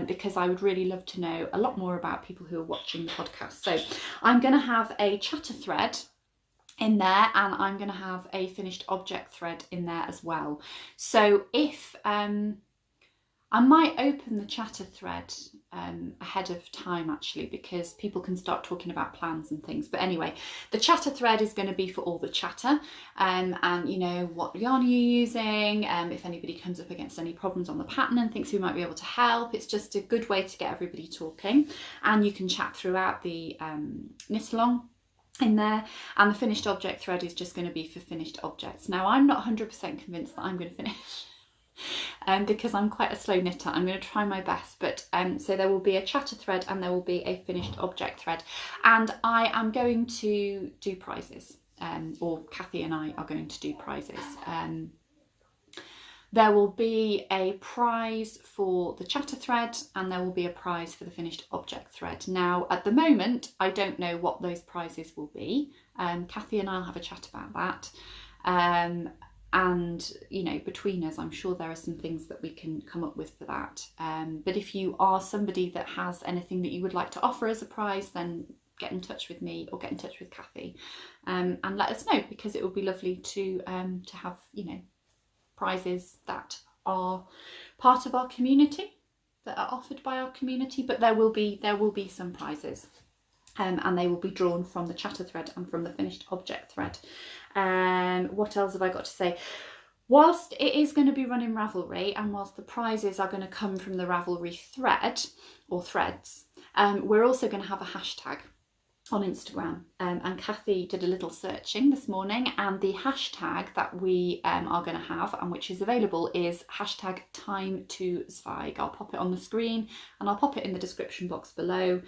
because I would really love to know a lot more about people who are watching the podcast. So I'm going to have a chatter thread in there, and I'm going to have a finished object thread in there as well. So if I might open the chatter thread ahead of time, actually, because people can start talking about plans and things. But anyway, the chatter thread is going to be for all the chatter, and what yarn are you using, if anybody comes up against any problems on the pattern and thinks we might be able to help. It's just a good way to get everybody talking, and you can chat throughout the knit along in there. And the finished object thread is just going to be for finished objects. Now I'm not 100% convinced that I'm going to finish because I'm quite a slow knitter. I'm going to try my best, but so there will be a chatter thread and there will be a finished object thread, and I am going to do prizes, or Kathy and I are going to do prizes. There will be a prize for the chatter thread, and there will be a prize for the finished object thread. Now at the moment I don't know what those prizes will be. Kathy and I'll have a chat about that, and between us I'm sure there are some things that we can come up with for that, but if you are somebody that has anything that you would like to offer as a prize, then get in touch with me or get in touch with Kathy, and let us know, because it would be lovely to have prizes that are part of our community, that are offered by our community. But there will be some prizes. and they will be drawn from the chatter thread and from the finished object thread. What else have I got to say? Whilst it is going to be run in Ravelry, and whilst the prizes are going to come from the Ravelry thread or threads, we're also going to have a hashtag on Instagram, and Kathy did a little searching this morning, and the hashtag that we are going to have, and which is available, is hashtag time to Zweig. I'll pop it on the screen and I'll pop it in the description box below.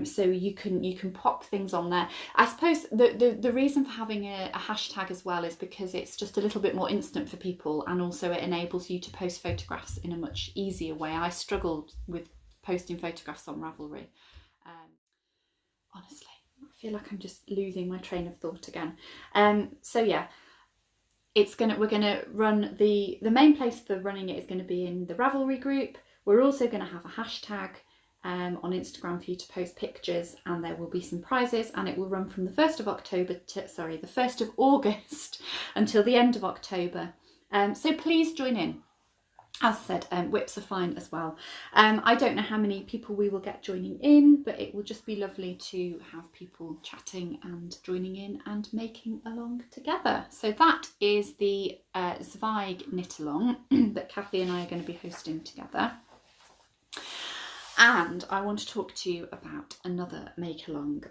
So you can pop things on there. I suppose the reason for having a hashtag as well is because it's just a little bit more instant for people, and also it enables you to post photographs in a much easier way. I struggled with posting photographs on Ravelry. Honestly, I feel like I'm just losing my train of thought again. So yeah, we're gonna run the main place for running it is going to be in the Ravelry group. We're also going to have a hashtag on Instagram for you to post pictures, and there will be some prizes, and it will run from the 1st of August until the end of October. So please join in. As I said, whips are fine as well. I don't know how many people we will get joining in, but it will just be lovely to have people chatting and joining in and making along together. So that is the Zweig knit along that Kathy and I are going to be hosting together. And I want to talk to you about another make along.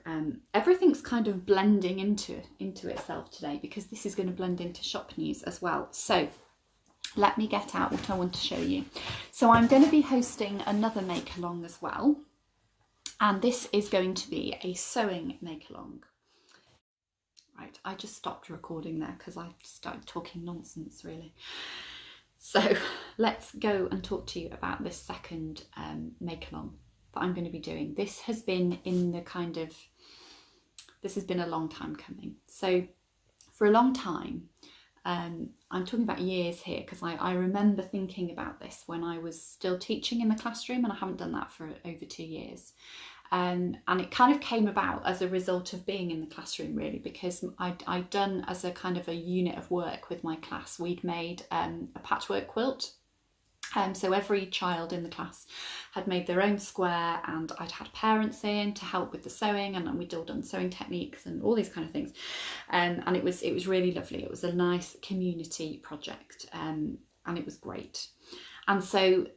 Everything's kind of blending into itself today, because this is going to blend into shop news as well. So let me get out what I want to show you. So I'm going to be hosting another make along as well, and this is going to be a sewing make along. Right, I just stopped recording there because I started talking nonsense really. So let's go and talk to you about this second make along that I'm going to be doing. This has been this has been a long time coming. So for a long time, I'm talking about years here, because I remember thinking about this when I was still teaching in the classroom, and I haven't done that for over 2 years. And it kind of came about as a result of being in the classroom really, because I'd done as a kind of a unit of work with my class, we'd made a patchwork quilt. So every child in the class had made their own square, and I'd had parents in to help with the sewing, and we'd all done sewing techniques and all these kind of things. And it was really lovely. It was a nice community project, and it was great. And so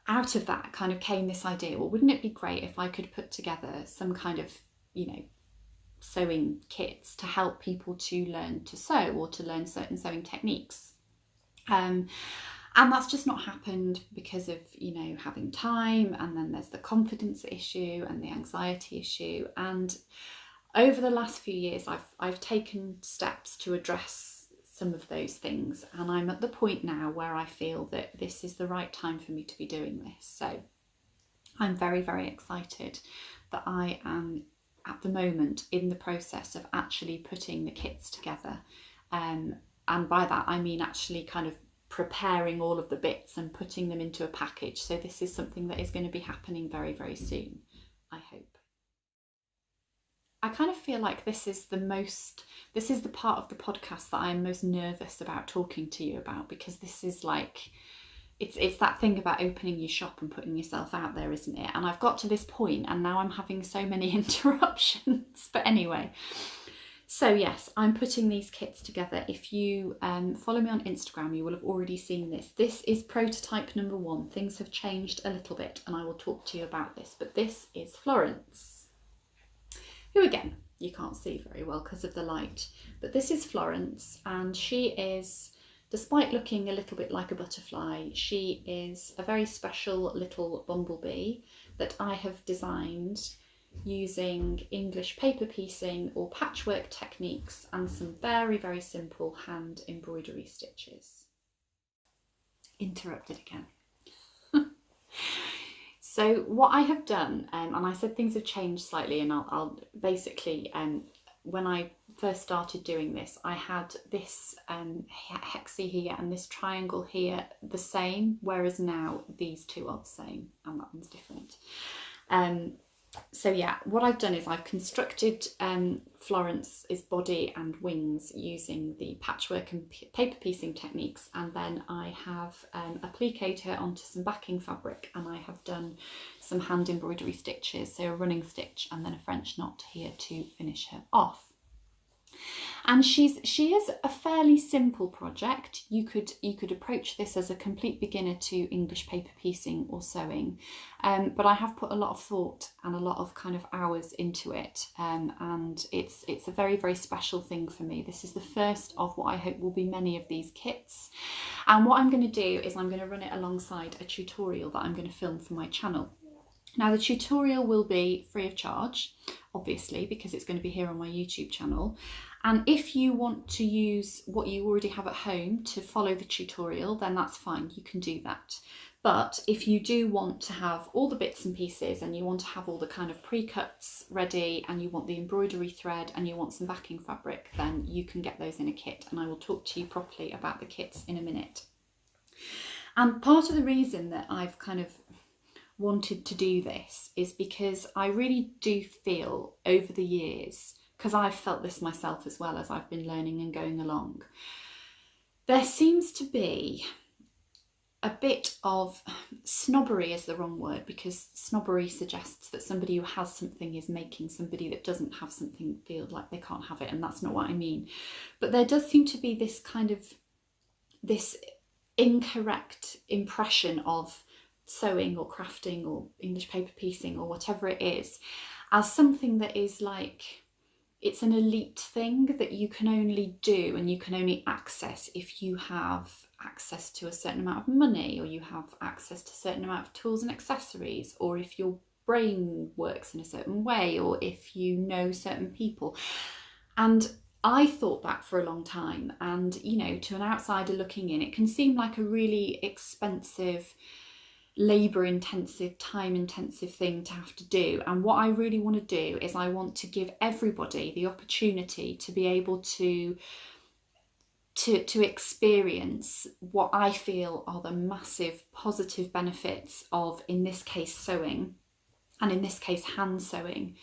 out of that kind of came this idea, well, wouldn't it be great if I could put together some kind of, sewing kits to help people to learn to sew, or to learn certain sewing techniques. And that's just not happened because of, having time, and then there's the confidence issue and the anxiety issue. And over the last few years, I've taken steps to address some of those things, and I'm at the point now where I feel that this is the right time for me to be doing this. So I'm very, very excited that I am at the moment in the process of actually putting the kits together. And by that I mean actually kind of preparing all of the bits and putting them into a package. So this is something that is going to be happening very, very soon, I hope. I kind of feel like this is the part of the podcast that I'm most nervous about talking to you about, because this is like, it's that thing about opening your shop and putting yourself out there, isn't it? And I've got to this point and now I'm having so many interruptions. But anyway, so yes, I'm putting these kits together. If you follow me on Instagram, you will have already seen this. This is prototype number 1. Things have changed a little bit and I will talk to you about this. But this is Florence, who again, you can't see very well because of the light. But this is Florence, and she is, despite looking a little bit like a butterfly, she is a very special little bumblebee that I have designed using English paper piecing or patchwork techniques and some very, very simple hand embroidery stitches. Interrupted again. So what I have done, and I said things have changed slightly, and I'll basically, when I first started doing this, I had this hexie here and this triangle here the same, whereas now these two are the same and that one's different. So yeah, what I've done is I've constructed Florence's body and wings using the patchwork and paper piecing techniques, and then I have appliqued her onto some backing fabric, and I have done some hand embroidery stitches, so a running stitch and then a French knot here to finish her off. And she is a fairly simple project. You could approach this as a complete beginner to English paper piecing or sewing, but I have put a lot of thought and a lot of kind of hours into it, and it's a very, very special thing for me. This is the first of what I hope will be many of these kits, and what I'm going to do is I'm going to run it alongside a tutorial that I'm going to film for my channel. Now the tutorial will be free of charge, obviously, because it's going to be here on my YouTube channel. And if you want to use what you already have at home to follow the tutorial, then that's fine, you can do that. But if you do want to have all the bits and pieces, and you want to have all the kind of pre-cuts ready, and you want the embroidery thread, and you want some backing fabric, then you can get those in a kit, and I will talk to you properly about the kits in a minute. And part of the reason that I've kind of wanted to do this is because I really do feel over the years, because I've felt this myself as well as I've been learning and going along, there seems to be a bit of snobbery is the wrong word, because snobbery suggests that somebody who has something is making somebody that doesn't have something feel like they can't have it, and that's not what I mean. But there does seem to be this kind of this incorrect impression of sewing or crafting or English paper piecing or whatever it is as something that is like, it's an elite thing that you can only do and you can only access if you have access to a certain amount of money, or you have access to a certain amount of tools and accessories, or if your brain works in a certain way, or if you know certain people. And I thought that for a long time, and you know, to an outsider looking in, it can seem like a really expensive, labour intensive, time intensive thing to have to do. And what I really want to do is I want to give everybody the opportunity to be able to experience what I feel are the massive positive benefits of, in this case, sewing, and in this case, hand sewing.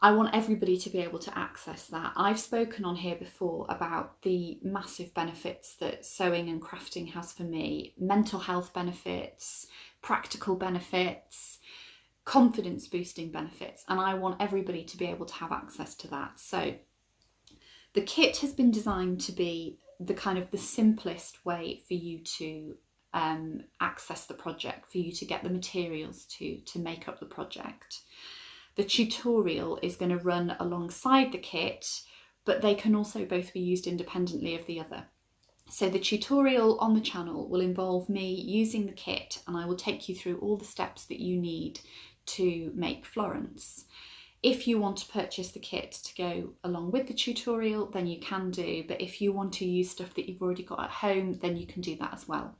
I want everybody to be able to access that. I've spoken on here before about the massive benefits that sewing and crafting has for me: mental health benefits, practical benefits, confidence boosting benefits, and I want everybody to be able to have access to that. So the kit has been designed to be the kind of the simplest way for you to access the project, for you to get the materials to make up the project. The tutorial is going to run alongside the kit, but they can also both be used independently of the other. So the tutorial on the channel will involve me using the kit, and I will take you through all the steps that you need to make Florence. If you want to purchase the kit to go along with the tutorial, then you can do, but if you want to use stuff that you've already got at home, then you can do that as well.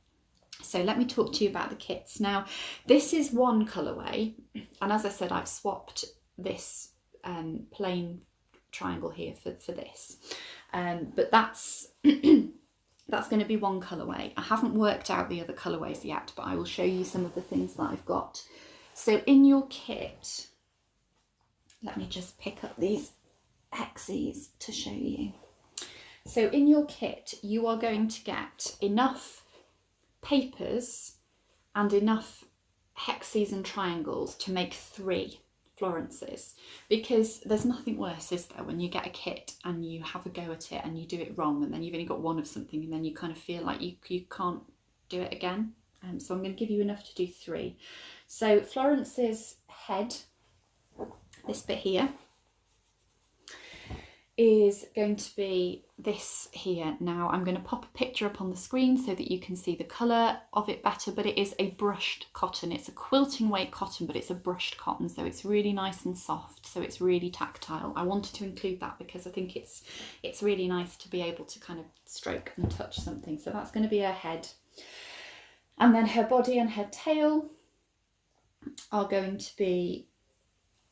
So let me talk to you about the kits. Now, this is one colourway, and as I said, I've swapped this plain triangle here for this, but that's that's going to be one colourway. I haven't worked out the other colourways yet, but I will show you some of the things that I've got. So in your kit, let me just pick up these hexes to show you. So in your kit, you are going to get enough papers and enough hexes and triangles to make 3 Florences, because there's nothing worse, is there, when you get a kit and you have a go at it and you do it wrong, and then you've only got one of something, and then you kind of feel like you can't do it again. So I'm going to give you enough to do 3. So Florence's head, this bit here, is going to be this here. Now I'm going to pop a picture up on the screen so that you can see the colour of it better, but it is a brushed cotton. It's a quilting weight cotton, but it's a brushed cotton, so it's really nice and soft, so it's really tactile. I wanted to include that because I think it's really nice to be able to kind of stroke and touch something. So that's going to be her head, and then her body and her tail are going to be,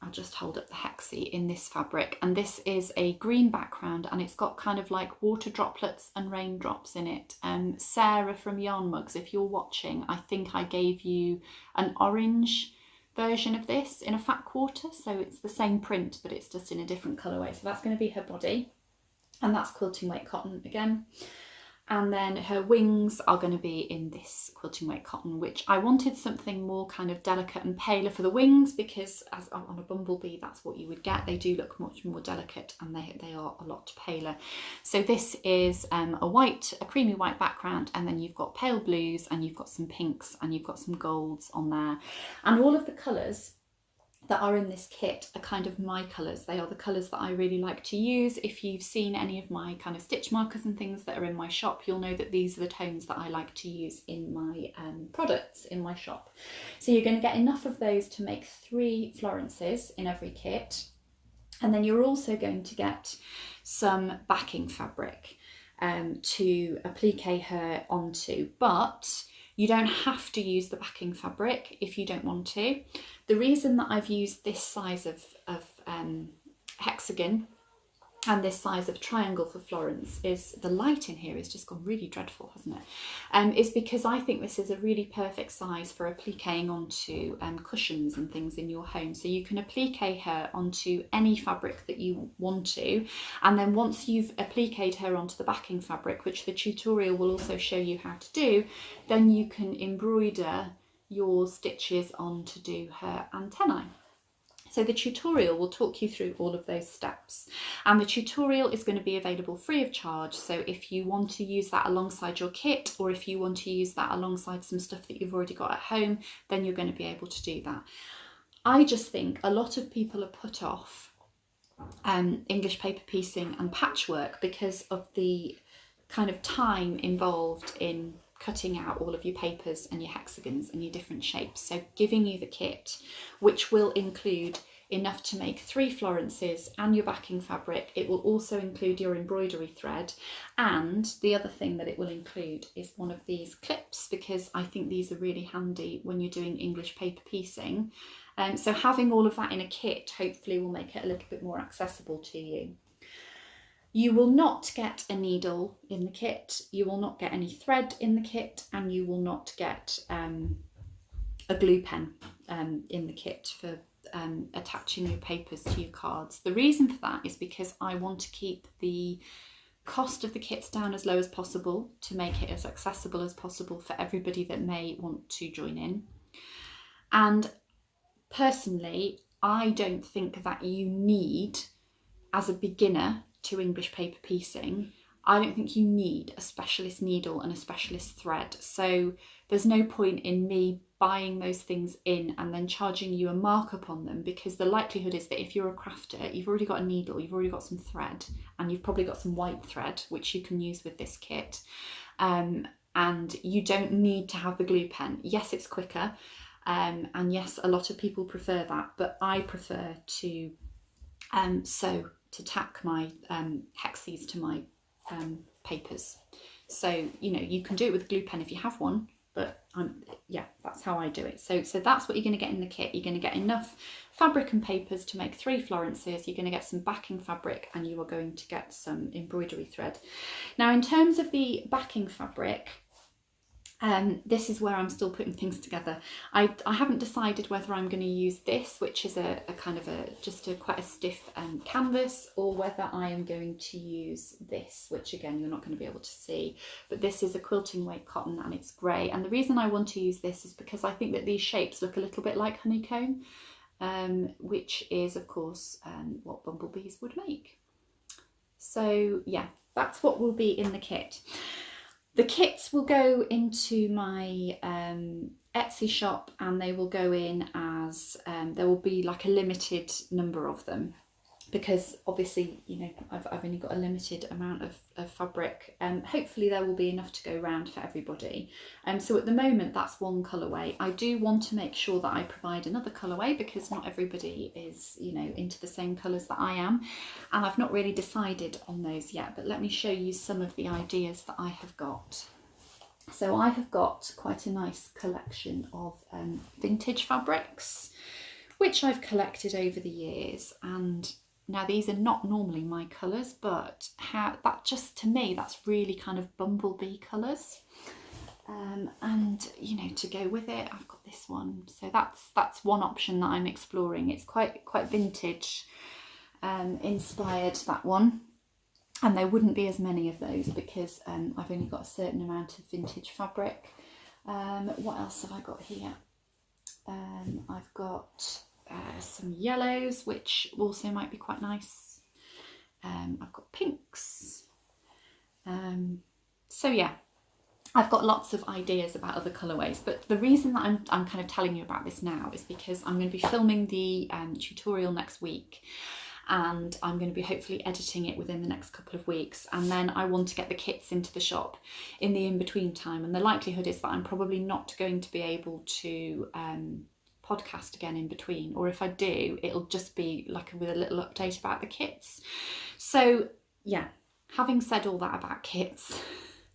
I'll just hold up the hexie, in this fabric, and this is a green background, and it's got kind of like water droplets and raindrops in it. Sarah from Yarn Mugs, if you're watching, I think I gave you an orange version of this in a fat quarter, so it's the same print but it's just in a different colourway. So that's going to be her body, and that's quilting weight cotton again. And then her wings are going to be in this quilting weight cotton, which I wanted something more kind of delicate and paler for the wings, because as on a Bumble Bee, that's what you would get. They do look much more delicate and they are a lot paler. So this is a creamy white background, and then you've got pale blues and you've got some pinks and you've got some golds on there. And all of the colours that are in this kit are kind of my colours. They are the colours that I really like to use. If you've seen any of my kind of stitch markers and things that are in my shop, you'll know that these are the tones that I like to use in my products in my shop. So you're going to get enough of those to make 3 Florences in every kit. And then you're also going to get some backing fabric to applique her onto, but you don't have to use the backing fabric if you don't want to. The reason that I've used this size of hexagon and this size of triangle for Florence is, the light in here has just gone really dreadful, hasn't it? Is because I think this is a really perfect size for appliquing onto cushions and things in your home. So you can applique her onto any fabric that you want to, and then once you've appliqued her onto the backing fabric, which the tutorial will also show you how to do, then you can embroider your stitches on to do her antennae. So the tutorial will talk you through all of those steps, and the tutorial is going to be available free of charge. So if you want to use that alongside your kit, or if you want to use that alongside some stuff that you've already got at home, then you're going to be able to do that. I just think a lot of people are put off English paper piecing and patchwork because of the kind of time involved in cutting out all of your papers and your hexagons and your different shapes. So giving you the kit, which will include enough to make 3 Florences and your backing fabric. It will also include your embroidery thread, and the other thing that it will include is one of these clips, because I think these are really handy when you're doing English paper piecing. So having all of that in a kit hopefully will make it a little bit more accessible to you. You will not get a needle in the kit, you will not get any thread in the kit, and you will not get a glue pen in the kit for attaching your papers to your cards. The reason for that is because I want to keep the cost of the kits down as low as possible to make it as accessible as possible for everybody that may want to join in. And personally, I don't think that you need, as a beginner to English paper piecing, I don't think you need a specialist needle and a specialist thread. So there's no point in me buying those things in and then charging you a markup on them, because the likelihood is that if you're a crafter, you've already got a needle, you've already got some thread, and you've probably got some white thread, which you can use with this kit. And you don't need to have the glue pen. Yes, it's quicker. And yes, a lot of people prefer that, but I prefer to to tack my hexes to my papers. So, you know, you can do it with a glue pen if you have one, but yeah, that's how I do it. So that's what you're going to get in the kit. You're going to get enough fabric and papers to make 3 Florences, you're going to get some backing fabric, and you are going to get some embroidery thread. Now, in terms of the backing fabric, this is where I'm still putting things together. I haven't decided whether I'm going to use this, which is a kind of quite a stiff canvas, or whether I am going to use this, which again you're not going to be able to see, but this is a quilting weight cotton and it's grey. And the reason I want to use this is because I think that these shapes look a little bit like honeycomb, which is of course what bumblebees would make. So yeah, that's what will be in the kit. The kits will go into my Etsy shop, and they will go in as, there will be like a limited number of them, because obviously, you know, I've only got a limited amount of fabric. Hopefully there will be enough to go around for everybody. So at the moment that's one colourway. I do want to make sure that I provide another colourway, because not everybody is, you know, into the same colours that I am, and I've not really decided on those yet, but let me show you some of the ideas that I have got. So I have got quite a nice collection of vintage fabrics, which I've collected over the years, and now these are not normally my colours, but that just, to me, that's really kind of Bumblebee colours. And you know, to go with it, I've got this one. So that's one option that I'm exploring. It's quite vintage inspired, that one. And there wouldn't be as many of those because I've only got a certain amount of vintage fabric. What else have I got here? I've got some yellows, which also might be quite nice. I've got pinks. So yeah, I've got lots of ideas about other colourways, but the reason that I'm kind of telling you about this now is because I'm going to be filming the tutorial next week, and I'm going to be hopefully editing it within the next couple of weeks, and then I want to get the kits into the shop in the in-between time, and the likelihood is that I'm probably not going to be able to podcast again in between, or if I do, it'll just be like with a little update about the kits. So yeah, having said all that about kits,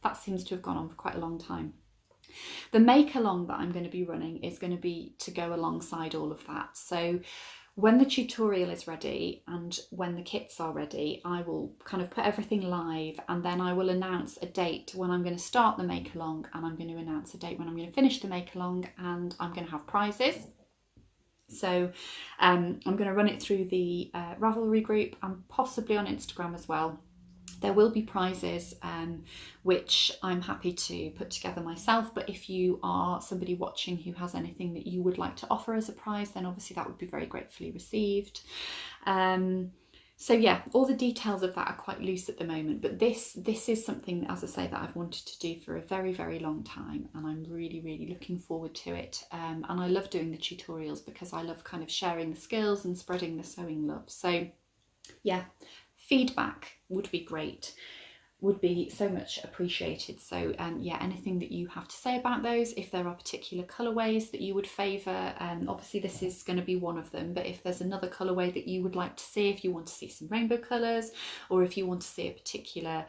that seems to have gone on for quite a long time. The make along that I'm going to be running is going to be to go alongside all of that. So when the tutorial is ready and when the kits are ready, I will kind of put everything live, and then I will announce a date when I'm going to start the make along, and I'm going to announce a date when I'm going to finish the make along, and I'm going to have prizes. So I'm going to run it through the Ravelry group and possibly on Instagram as well. There will be prizes which I'm happy to put together myself, but if you are somebody watching who has anything that you would like to offer as a prize, then obviously that would be very gratefully received. So yeah, all the details of that are quite loose at the moment, but this is something, as I say, that I've wanted to do for a very, very long time, and I'm really, really looking forward to it. And I love doing the tutorials because I love kind of sharing the skills and spreading the sewing love. So yeah, feedback would be great, would be so much appreciated. So yeah, anything that you have to say about those, if there are particular colourways that you would favour, obviously this is going to be one of them, but if there's another colourway that you would like to see, if you want to see some rainbow colours, or if you want to see a particular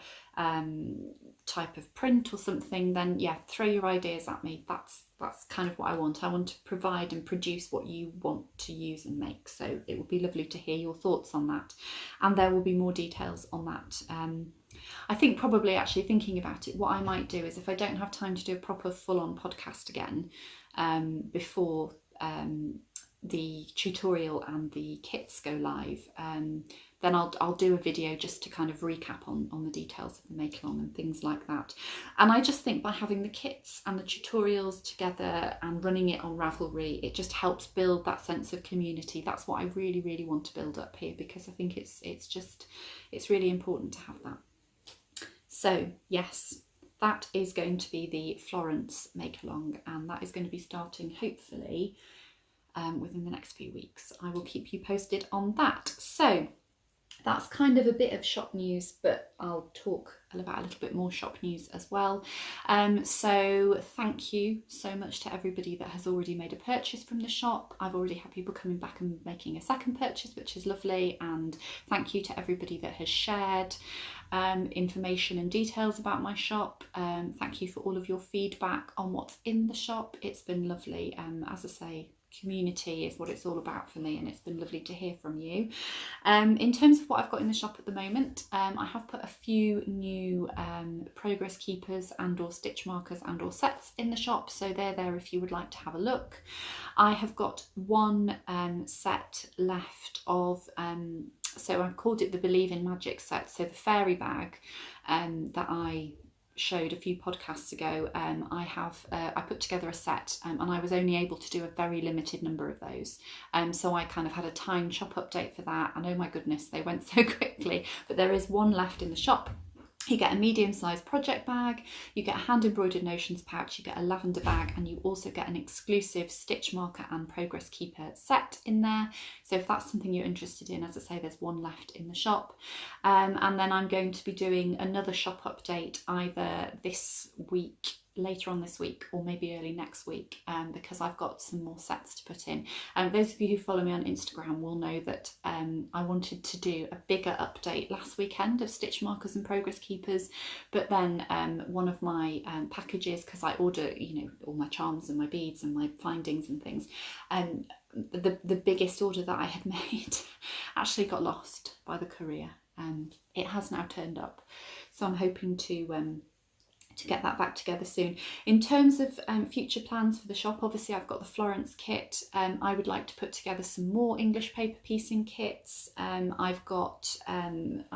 type of print or something, then yeah, throw your ideas at me. That's kind of what I want. I want to provide and produce what you want to use and make, so it would be lovely to hear your thoughts on that, and there will be more details on that. I think probably, actually thinking about it, what I might do is, if I don't have time to do a proper full-on podcast again before the tutorial and the kits go live, then I'll do a video just to kind of recap on the details of the make along and things like that. And I just think by having the kits and the tutorials together and running it on Ravelry, it just helps build that sense of community. That's what I really, really want to build up here, because I think it's really important to have that. So yes, that is going to be the Florence make along, and that is going to be starting hopefully within the next few weeks. I will keep you posted on that. So that's kind of a bit of shop news, but I'll talk about a little bit more shop news as well. So thank you so much to everybody that has already made a purchase from the shop. I've already had people coming back and making a second purchase, which is lovely, and thank you to everybody that has shared information and details about my shop. Thank you for all of your feedback on what's in the shop. It's been lovely. As I say, community is what it's all about for me, and it's been lovely to hear from you. In terms of what I've got in the shop at the moment, I have put a few new progress keepers and or stitch markers and or sets in the shop, so they're there if you would like to have a look. I have got one set left of so I've called it the Believe in Magic set, so the fairy bag that I showed a few podcasts ago. I put together a set, and I was only able to do a very limited number of those, so I kind of had a time shop update for that, and oh my goodness, they went so quickly. But there is one left in the shop. You get a medium-sized project bag, you get a hand-embroidered notions pouch, you get a lavender bag, and you also get an exclusive stitch marker and progress keeper set in there. So if that's something you're interested in, as I say, there's one left in the shop. And then I'm going to be doing another shop update either this week, later on this week, or maybe early next week, because I've got some more sets to put in. Those of you who follow me on Instagram will know that I wanted to do a bigger update last weekend of stitch markers and progress keepers, but then one of my packages, because I order, you know, all my charms and my beads and my findings and things, the biggest order that I had made actually got lost by the courier, and it has now turned up. So I'm hoping to to get that back together soon. In terms of future plans for the shop, obviously I've got the Florence kit. I would like to put together some more English paper piecing kits. I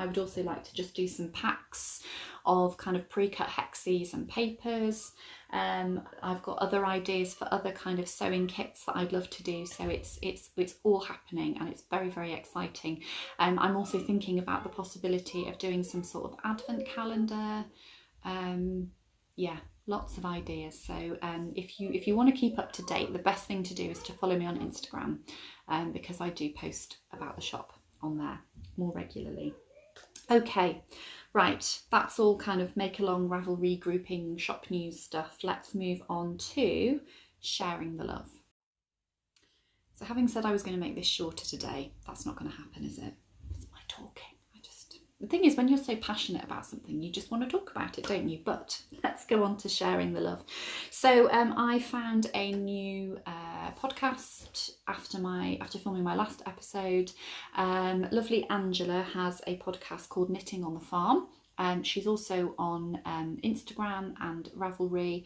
would also like to just do some packs of kind of pre-cut hexes and papers. I've got other ideas for other kind of sewing kits that I'd love to do, so it's all happening and it's very, very exciting. I'm also thinking about the possibility of doing some sort of advent calendar. Yeah, lots of ideas. So if you want to keep up to date, the best thing to do is to follow me on Instagram, because I do post about the shop on there more regularly. Okay, right, that's all kind of make along Ravelry grouping shop news stuff. Let's move on to sharing the love. So having said I was going to make this shorter today, that's not going to happen, is it? It's my talking. The thing is, when you're so passionate about something, you just want to talk about it, don't you? But let's go on to sharing the love. So I found a new podcast after filming my last episode. Lovely Angela has a podcast called Knitting on the Farm. She's also on Instagram and Ravelry.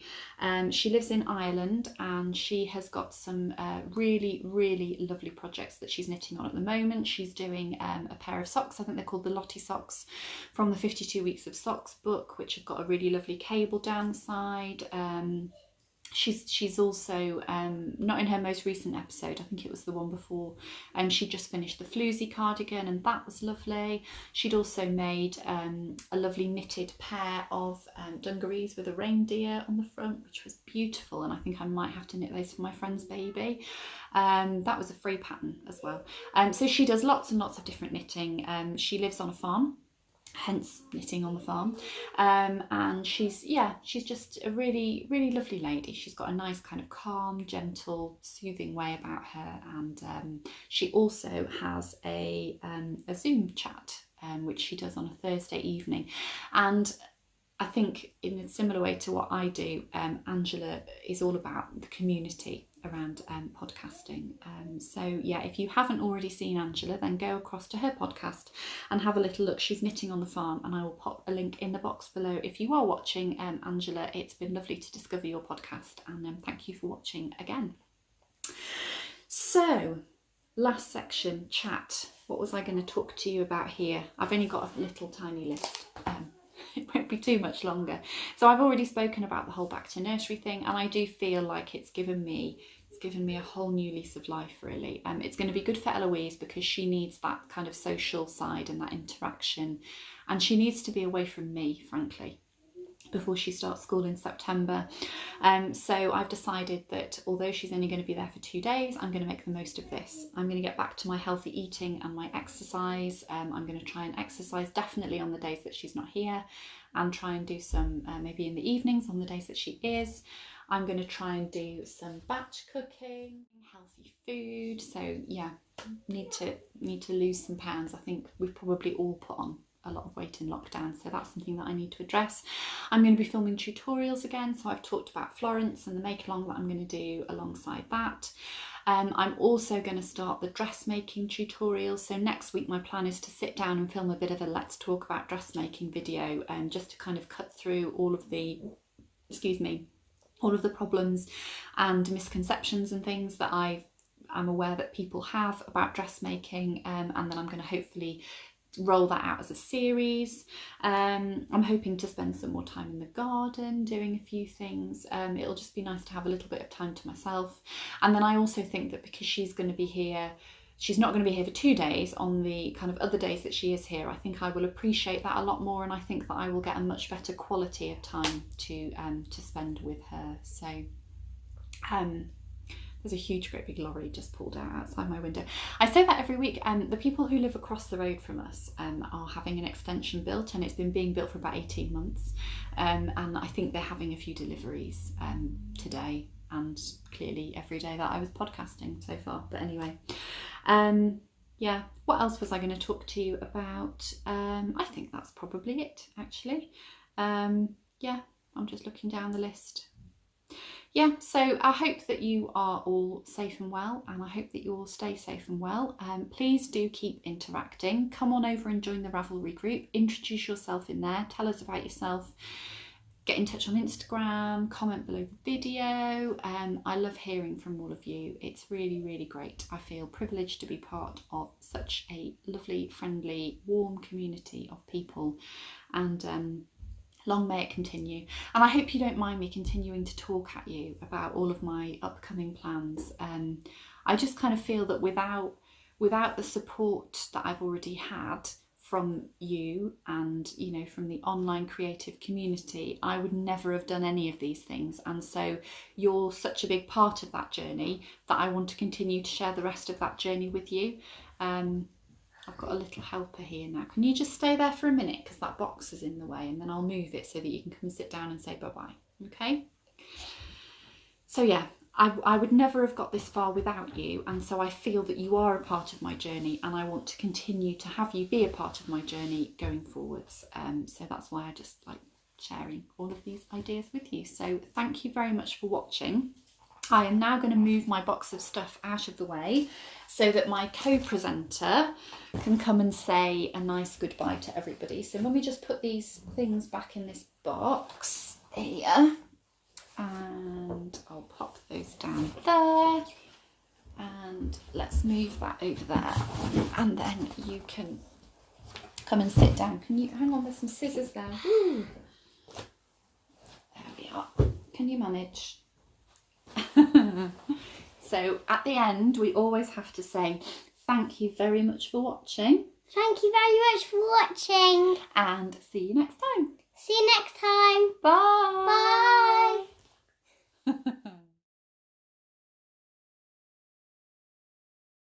She lives in Ireland and she has got some really, really lovely projects that she's knitting on at the moment. She's doing a pair of socks. I think they're called the Lottie socks from the 52 Weeks of Socks book, which have got a really lovely cable down the side. She's also, not in her most recent episode, I think it was the one before, she just finished the Floozy cardigan and that was lovely. She'd also made a lovely knitted pair of dungarees with a reindeer on the front, which was beautiful, and I think I might have to knit those for my friend's baby. That was a free pattern as well. So she does lots and lots of different knitting. She lives on a farm, hence knitting on the farm, and she's just a really, really lovely lady. She's got a nice kind of calm, gentle, soothing way about her, and she also has a Zoom chat which she does on a Thursday evening. And I think in a similar way to what I do, Angela is all about the community around podcasting. So yeah, if you haven't already seen Angela, then go across to her podcast and have a little look. She's Knitting on the Farm, and I will pop a link in the box below. If you are watching, Angela, it's been lovely to discover your podcast, and thank you for watching again. So last section, chat. What was I going to talk to you about here? I've only got a little tiny list. It won't be too much longer. So I've already spoken about the whole back to nursery thing, and I do feel like it's given me a whole new lease of life, really. It's going to be good for Eloise because she needs that kind of social side and that interaction, and she needs to be away from me, frankly, before she starts school in September. So I've decided that although she's only going to be there for 2 days, I'm going to make the most of this. I'm going to get back to my healthy eating and my exercise. I'm going to try and exercise definitely on the days that she's not here, and try and do some maybe in the evenings on the days that she is. I'm going to try and do some batch cooking, healthy food. So yeah, need to lose some pounds. I think we've probably all put on a lot of weight in lockdown, so that's something that I need to address. I'm going to be filming tutorials again, so I've talked about Florence and the make along that I'm going to do alongside that. I'm also going to start the dressmaking tutorials. So next week my plan is to sit down and film a bit of a let's talk about dressmaking video, just to kind of cut through all of the problems and misconceptions and things that I'm aware that people have about dressmaking, and then I'm going to hopefully roll that out as a series. I'm hoping to spend some more time in the garden doing a few things. It'll just be nice to have a little bit of time to myself. And then I also think that because she's going to be here, she's not going to be here for 2 days, on the kind of other days that she is here, I think I will appreciate that a lot more, and I think that I will get a much better quality of time to spend with her. So there's a huge great big lorry just pulled out outside my window. I say that every week. The people who live across the road from us are having an extension built, and it's been being built for about 18 months, and I think they're having a few deliveries today, and clearly every day that I was podcasting so far. But anyway, yeah, what else was I going to talk to you about? I think that's probably it, actually. Yeah, I'm just looking down the list. Yeah, so I hope that you are all safe and well, and I hope that you all stay safe and well. Please do keep interacting. Come on over and join the Ravelry group. Introduce yourself in there. Tell us about yourself. get in touch on Instagram, comment below the video. I love hearing from all of you. It's really, really great. I feel privileged to be part of such a lovely, friendly, warm community of people, and long may it continue. And I hope you don't mind me continuing to talk at you about all of my upcoming plans. I just kind of feel that without the support that I've already had from you and, you know, from the online creative community, I would never have done any of these things. And so you're such a big part of that journey that I want to continue to share the rest of that journey with you. I've got a little helper here now. Can you just stay there for a minute, because that box is in the way, and then I'll move it so that you can come and sit down and say bye-bye. Okay? So yeah, I would never have got this far without you, and so I feel that you are a part of my journey, and I want to continue to have you be a part of my journey going forwards. So that's why I just like sharing all of these ideas with you. So thank you very much for watching. I am now going to move my box of stuff out of the way so that my co-presenter can come and say a nice goodbye to everybody. So let me just put these things back in this box here, and I'll pop those down there, and let's move that over there, and then you can come and sit down. Can you hang on, there's some scissors there. Woo. There we are. Can you manage? So at the end we always have to say thank you very much for watching. Thank you very much for watching. And see you next time. See you next time. Bye. Bye.